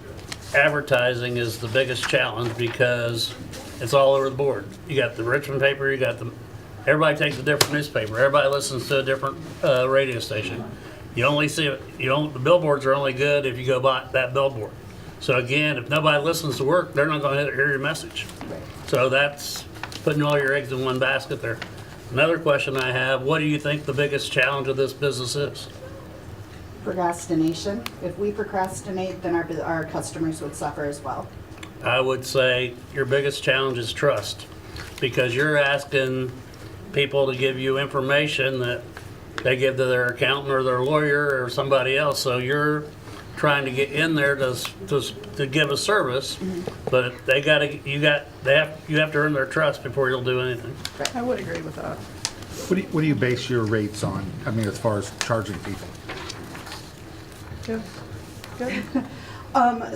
advertising is the biggest challenge because it's all over the board. You got the Richmond paper, you got everybody takes a different newspaper, everybody listens to a different radio station. You only see the billboards are only good if you go by that billboard. So again, if nobody listens to work, they're not going to hear your message. So that's putting all your eggs in one basket there. Another question I have, what do you think the biggest challenge of this business is? Procrastination. If we procrastinate, then our customers would suffer as well. I would say your biggest challenge is trust, because you're asking people to give you information that they give to their accountant or their lawyer or somebody else. So you're trying to get in there to give a service, but you have to earn their trust before you'll do anything. I would agree with that. What do you base your rates on? I mean, as far as charging people? Good.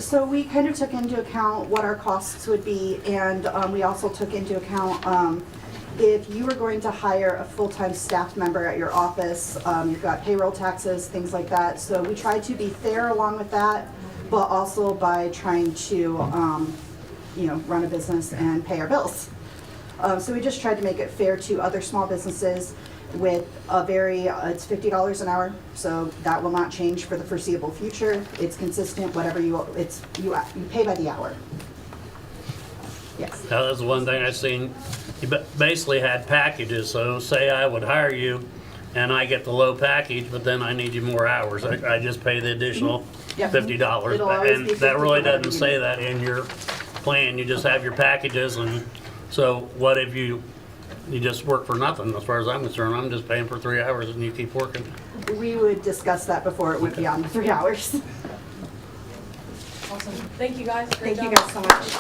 So we kind of took into account what our costs would be, and we also took into account if you were going to hire a full-time staff member at your office, you've got payroll taxes, things like that. So we tried to be fair along with that, but also by trying to, run a business and pay our bills. So we just tried to make it fair to other small businesses with it's $50 an hour, so that will not change for the foreseeable future. It's consistent, whatever you pay by the hour. Yes. Now, that's one thing I've seen. You basically had packages, so say I would hire you and I get the low package, but then I need you more hours. I just pay the additional $50. It'll always And be that really doesn't $50. say that in your plan. You just have your packages, and so what if you just work for nothing? As far as I'm concerned, I'm just paying for 3 hours and you keep working. We would discuss that before it went beyond the 3 hours. Awesome. Thank you guys. Thank you guys so much.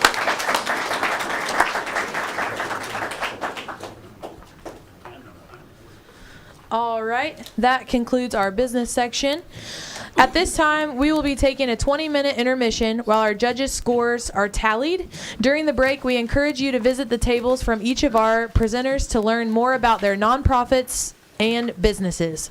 All right, that concludes our business section. At this time, we will be taking a 20-minute intermission while our judges' scores are tallied. During the break, we encourage you to visit the tables from each of our presenters to learn more about their nonprofits, and businesses.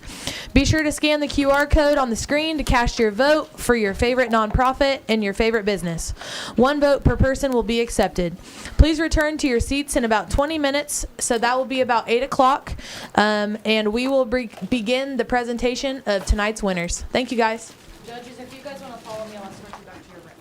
Be sure to scan the QR code on the screen to cast your vote for your favorite nonprofit and your favorite business. 1 vote per person will be accepted. Please return to your seats in about 20 minutes, so that will be about 8 o'clock, and we will begin the presentation of tonight's winners. Thank you, guys. Judges, if you guys want to follow me, I'll switch you back to your room.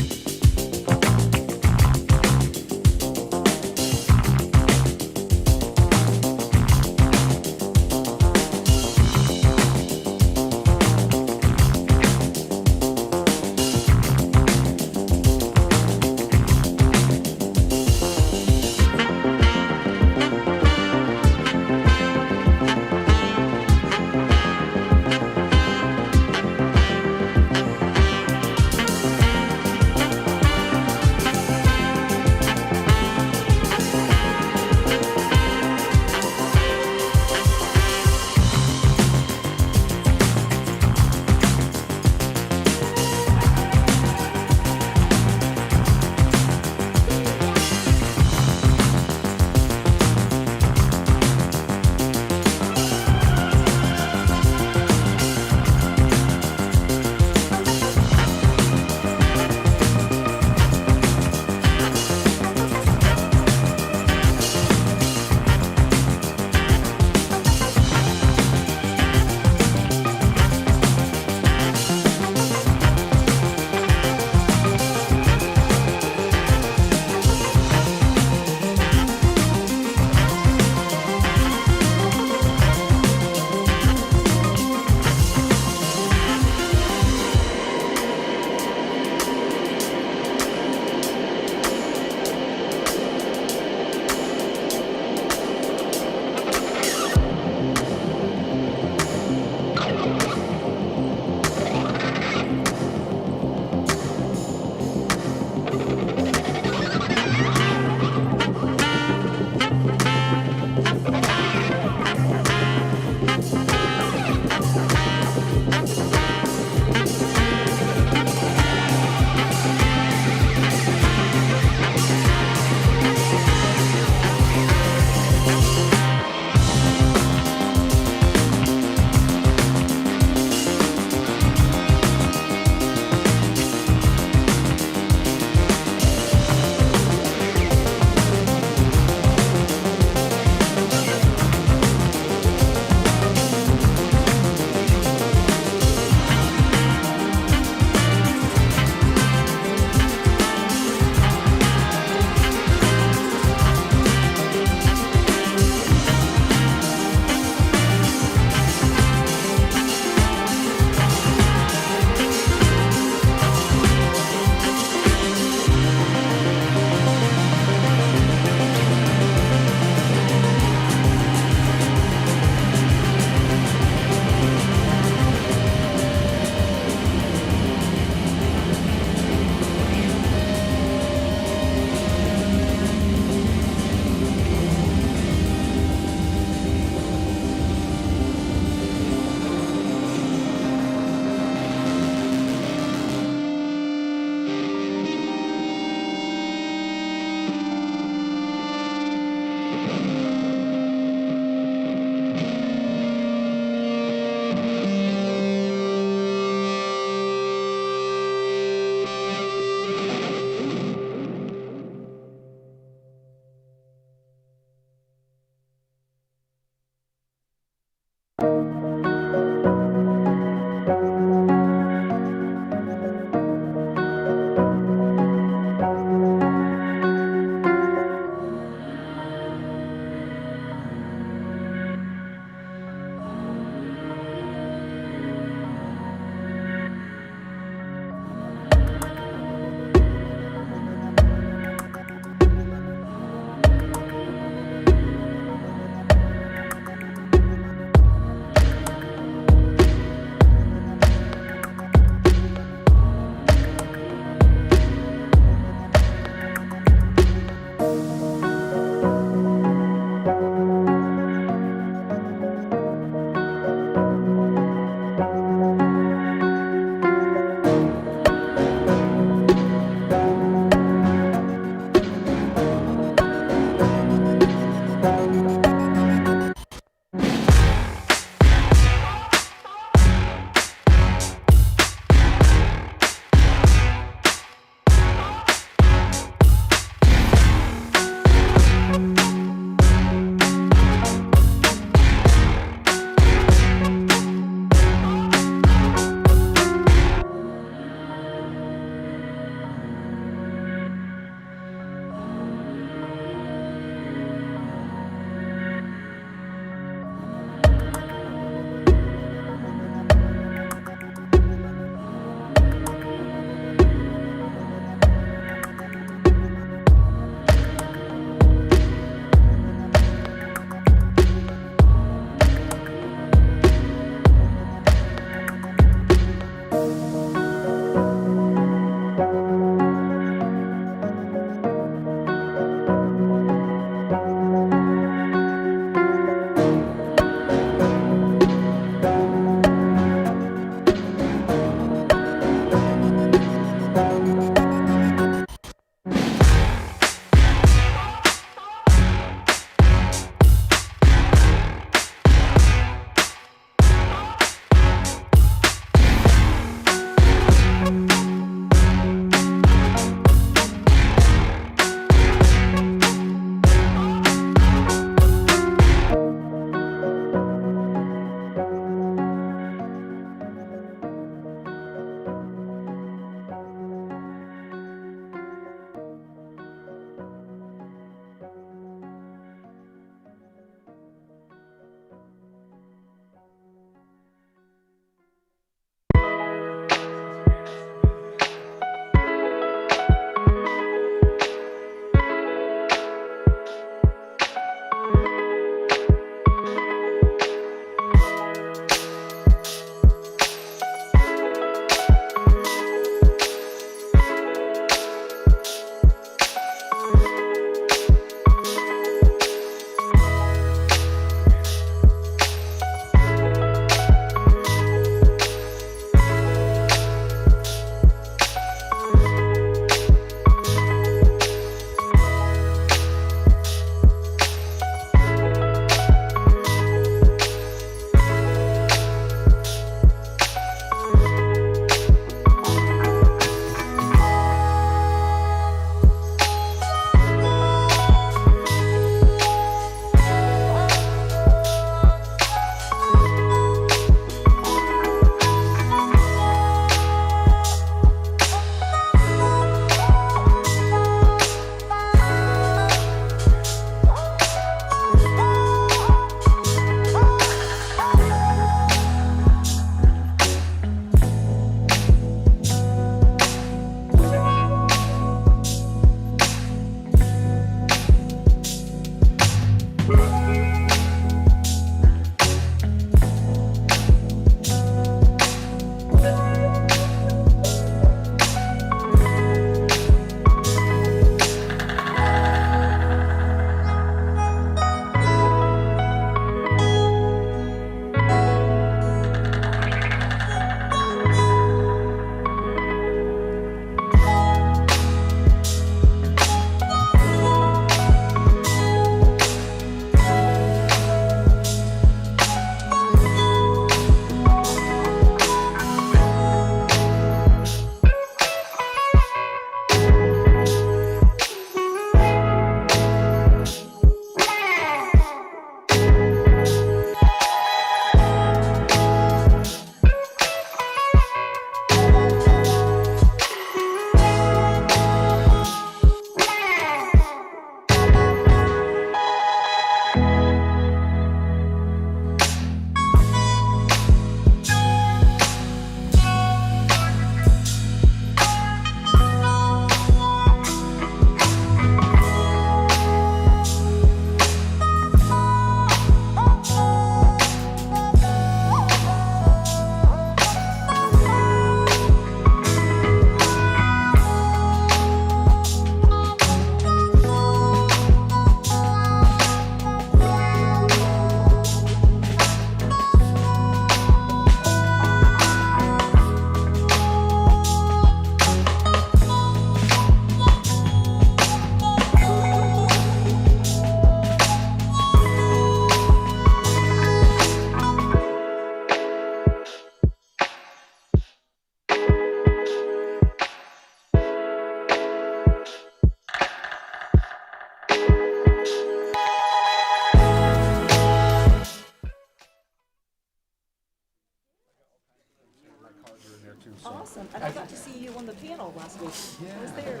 so. Awesome. And I got to see you on the panel last week. I was there.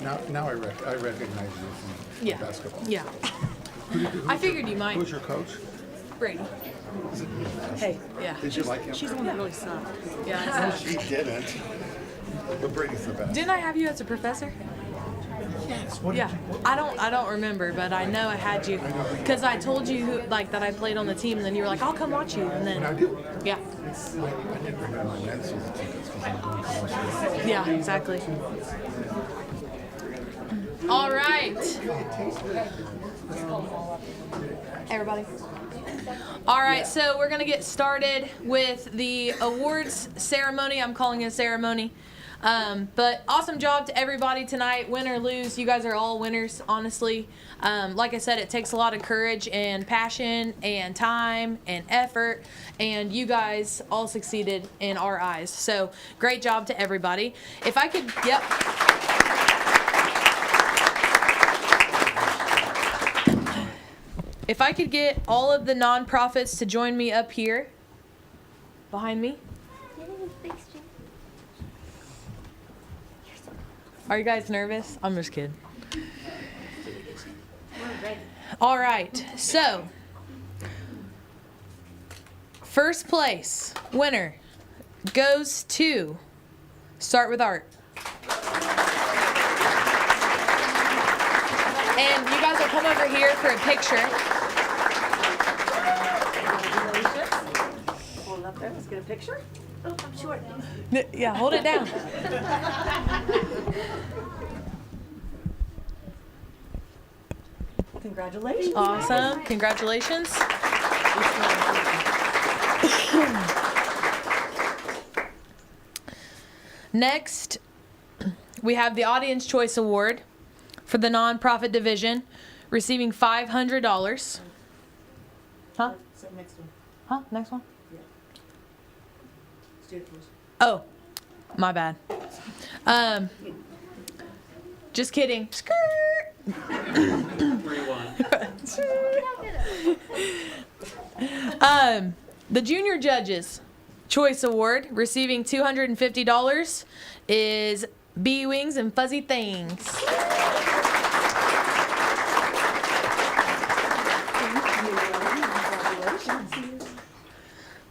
Yeah. Now I recognize you from Yeah. basketball. Yeah. I figured you might. Who's your coach? Brady. Hey. Yeah. Did you like him? She's the one that really sucked. Yeah. No, she didn't. But Brady's the best. Didn't I have you as a professor? Yes. Yeah. I don't remember, but I know I had you because I told you who, like that I played on the team, and then you were like, "I'll come watch you," and then I did. yeah. I didn't remember my men's season tickets because I'm going college. Yeah, exactly. All right. Everybody. All right, so we're going to get started with the awards ceremony. I'm calling it a ceremony. But awesome job to everybody tonight. Win or lose, you guys are all winners, honestly. Like I said, it takes a lot of courage and passion and time and effort, and you guys all succeeded in our eyes. So great job to everybody. If I could, yep. If I could get all of the nonprofits to join me up here behind me. Are you guys nervous? I'm just kidding. All right, so first place winner goes to Start With Art. And you guys will come over here for a picture. Hold it up there. Let's get a picture. Oh, I'm short. Yeah, hold it down. Congratulations. Awesome. Congratulations. Next, we have the Audience Choice Award for the nonprofit division, receiving $500. Huh? Next one. Huh? Next one? Yeah. Student first. Oh, my bad. Just kidding. The Junior Judges Choice Award, receiving $250, is Bee Wings and Fuzzy Things.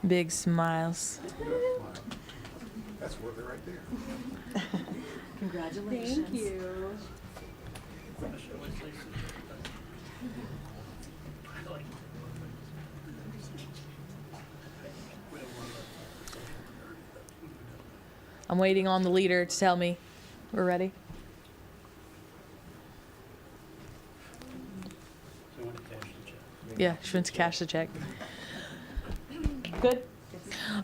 Big smiles. That's worth it right there. Congratulations. Thank you. I'm waiting on the leader to tell me we're ready. Yeah, she wants to cash the check. Good?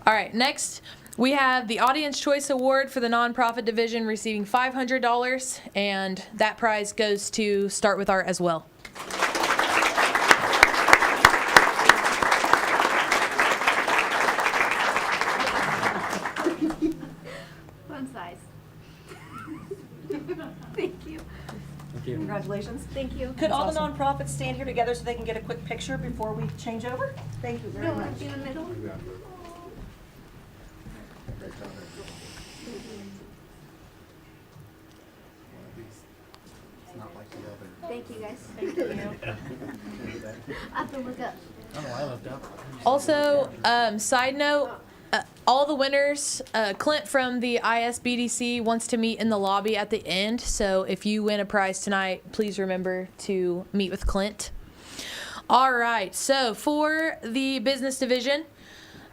All right, next we have the Audience Choice Award for the nonprofit division, receiving $500, and that prize goes to Start With Art as well. Fun size. Thank you. Congratulations. Thank you. Could all the nonprofits stand here together so they can get a quick picture before we change over? Thank you very No, much. in the middle. Thank you, guys. Thank you. I have to look up. Also, side note, all the winners, Clint from the ISBDC wants to meet in the lobby at the end. So if you win a prize tonight, please remember to meet with Clint. All right. So for the business division,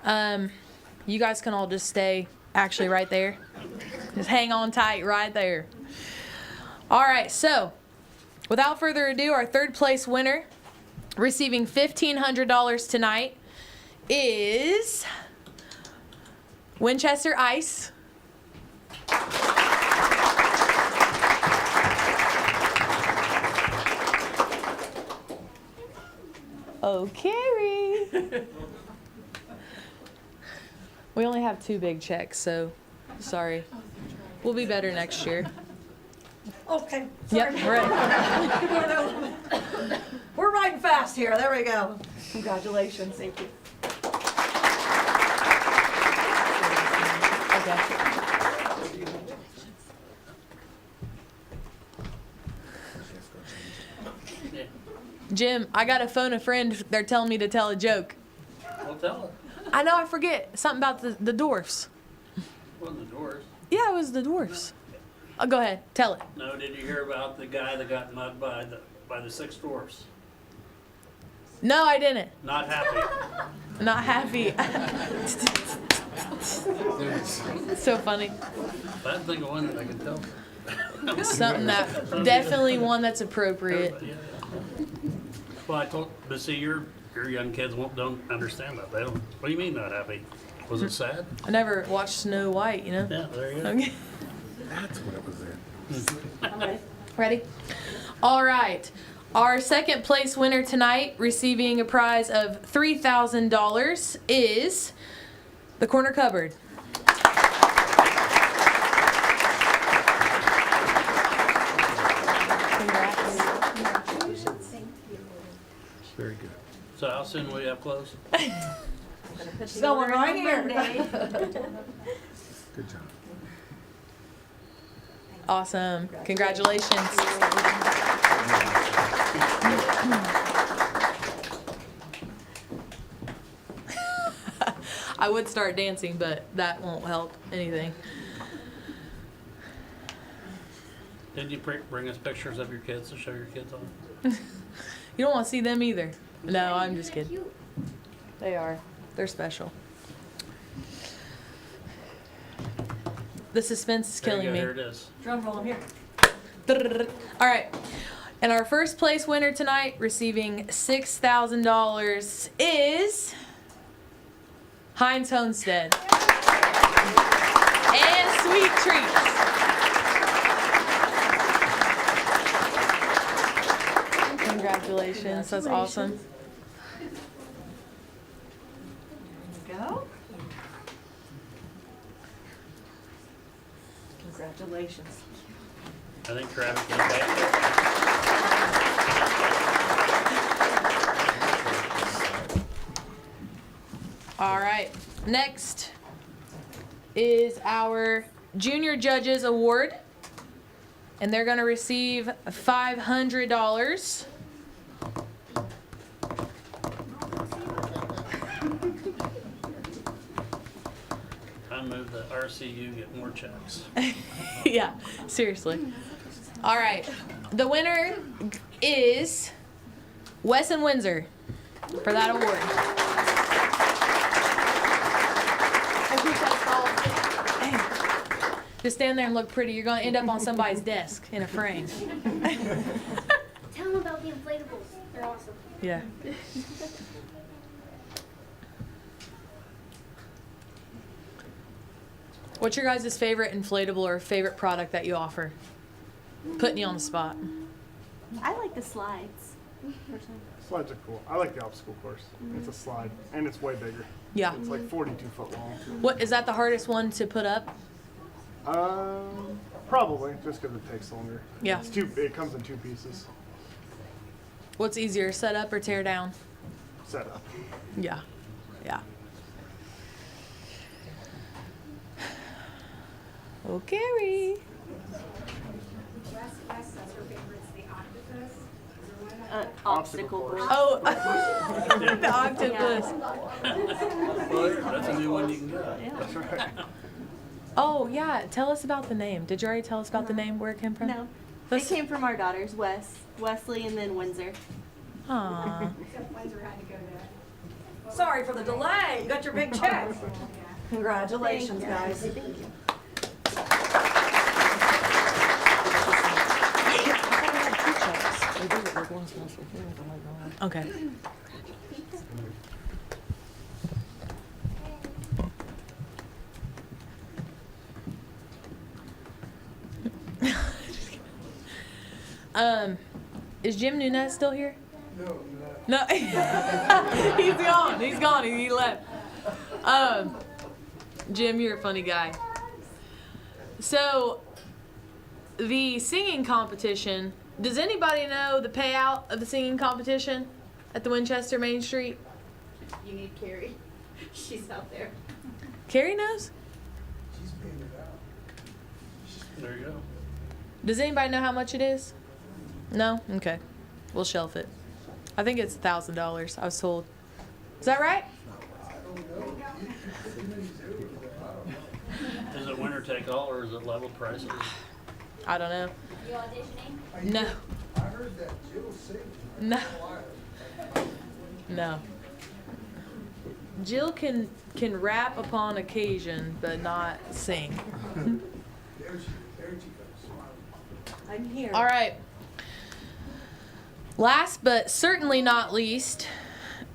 you guys can all just stay actually right there. Just hang on tight right there. All right. So without further ado, our third place winner, receiving $1,500 tonight, is Winchester Ice. Oh, Carrie. We only have 2 big checks, so sorry. We'll be better next year. Okay. Yep, sorry. we're ready. We're riding fast here. There we go. Congratulations. Thank you. Jim, I got to phone a friend. They're telling me to tell a joke. Well, tell her. I know, I forget. Something about the dwarfs. Wasn't the doors. Yeah, it was the dwarfs. Oh, go ahead. Tell it. No, did you hear about the guy that got mugged by the 6 dwarfs? No, I didn't. Not happy. Not happy. So funny. I didn't think of one that I could tell. Something that definitely one that's appropriate. Well, but see, your young kids don't understand that. They don't. What do you mean not happy? Was it sad? I never watched Snow White, you know? Yeah, there you go. Okay. That's what it was in. I'm ready. Ready? All right. Our second place winner tonight, receiving a prize of $3,000, is the Corner Cupboard. Very good. So how soon will you have closed? Going right here. Good job. Awesome. Congratulations. I would start dancing, but that won't help anything. Did you bring us pictures of your kids to show your kids on? You don't want to see them either. No, I'm just kidding. They are. They're special. The suspense is killing me. Here it is. Drum roll, I'm here. All right. And our first place winner tonight, receiving $6,000, is Hines Homestead. And sweet treats. Congratulations. That's awesome. There you go. Congratulations. I think Travis can take it. All right. Next is our Junior Judges Award. And they're going to receive $500. I move that RCU get more checks. Yeah, seriously. All right. The winner is Wes and Windsor for that award. Hey, just stand there and look pretty. You're going to end up on somebody's desk in a frame. Tell them about the inflatables. They're awesome. Yeah. What's your guys' favorite inflatable or favorite product that you offer? Putting you on the spot. I like the slides. personally. Slides are cool. I like the obstacle course. It's a slide, and it's way bigger. Yeah. It's like 42 foot long. What is that the hardest one to put up? Probably, just because it takes longer. Yeah. It comes in 2 pieces. What's easier, set up or tear down? Set up. Yeah. Yeah. Oh, Carrie. Obstacle course. Oh, the octopus. Well, that's a new one you can get. Yeah. That's right. Oh, yeah. Tell us about the name. Did you already tell us about the name, where it came from? No. It came from our daughters, Wesley, and then Windsor. Aww. Sorry for the delay. You got your big check. Congratulations, guys. Okay. Is Jim Nunez still here? No. He's gone. He's gone. He left. Jim, you're a funny guy. So, the singing competition, does anybody know the payout of the singing competition at the Winchester Main Street? You need Carrie. She's out there. Carrie knows? There you go. Does anybody know how much it is? No? Okay. We'll shelf it. I think it's $1,000, I was told. Is that right? Is it winner take all or is it level prices? I don't know. You auditioning? No. I heard that Jill sings. No. No. Jill can rap upon occasion, but not sing. There she goes. I'm here. All right. Last but certainly not least,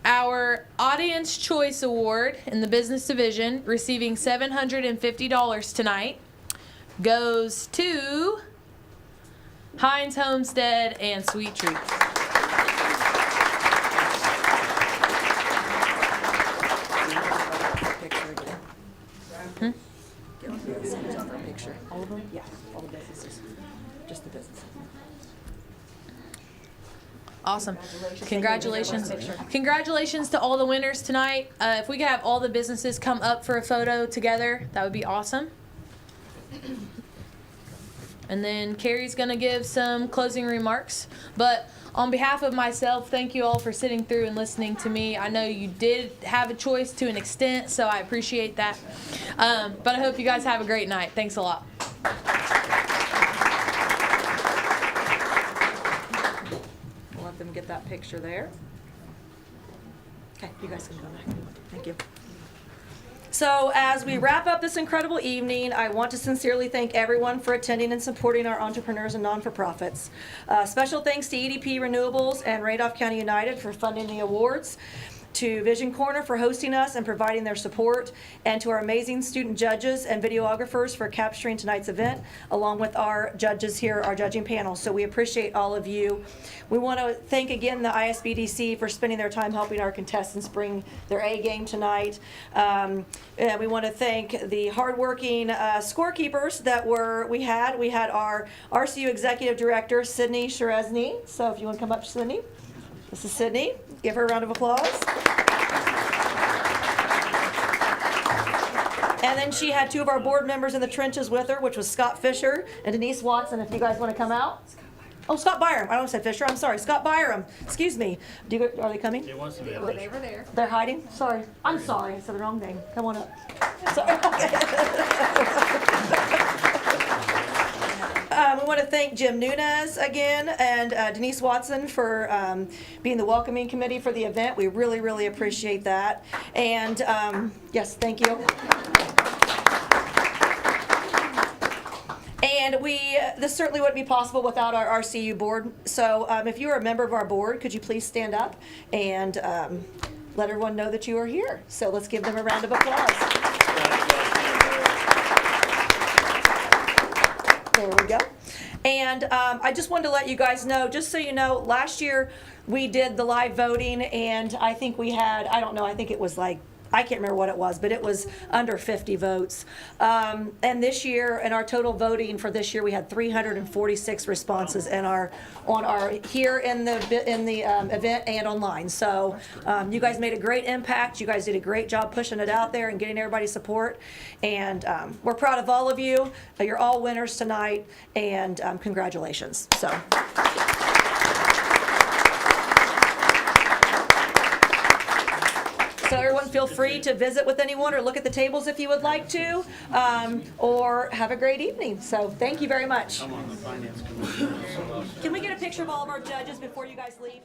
our Audience Choice Award in the Business Division, receiving $750 tonight, goes to Hines, Homestead, and Sweet Treats. Picture. All of them? Yeah, all the businesses. Just the businesses. Awesome. Congratulations. Congratulations to all the winners tonight. If we could have all the businesses come up for a photo together, that would be awesome. And then Carrie's going to give some closing remarks. But on behalf of myself, thank you all for sitting through and listening to me. I know you did have a choice to an extent, so I appreciate that. But I hope you guys have a great night. Thanks a lot. We'll let them get that picture there. Okay, you guys can go back. Thank you. So as we wrap up this incredible evening, I want to sincerely thank everyone for attending and supporting our entrepreneurs and non-for-profits. Special thanks to EDP Renewables and Randolph County United for funding the awards, to Vision Corner for hosting us and providing their support, and to our amazing student judges and videographers for capturing tonight's event, along with our judges here, our judging panel. So we appreciate all of you. We want to thank again the ISBDC for spending their time helping our contestants bring their A game tonight. And we want to thank the hardworking scorekeepers that we had our RCU Executive Director, Sydney Sherezny. So if you want to come up, Sydney. This is Sydney. Give her a round of applause. And then she had two of our board members in the trenches with her, which was Scott Fisher and Denise Watson, if you guys want to come out. Oh, Scott Byram. I don't say Fisher. I'm sorry. Scott Byram. Excuse me. Are they coming? It wants to be They a were there. They're hiding? Sorry. I'm sorry. I said the wrong name. Come on up. Sorry. We want to thank Jim Nunez again and Denise Watson for being the welcoming committee for the event. We really, really appreciate that. And yes, thank you. And this certainly wouldn't be possible without our RCU board. So if you're a member of our board, could you please stand up and let everyone know that you are here. So let's give them a round of applause. There we go. And I just wanted to let you guys know, just so you know, last year we did the live voting, and I think we had, I don't know, I think it was like, I can't remember what it was, but it was under 50 votes. And this year, in our total voting for this year, we had 346 responses here in the event and online. So you guys made a great impact. You guys did a great job pushing it out there and getting everybody's support. And we're proud of all of you. You're all winners tonight, and congratulations. So. So everyone feel free to visit with anyone or look at the tables if you would like to, or have a great evening. So thank you very much. I'm on the finance committee. Can we get a picture of all of our judges before you guys leave?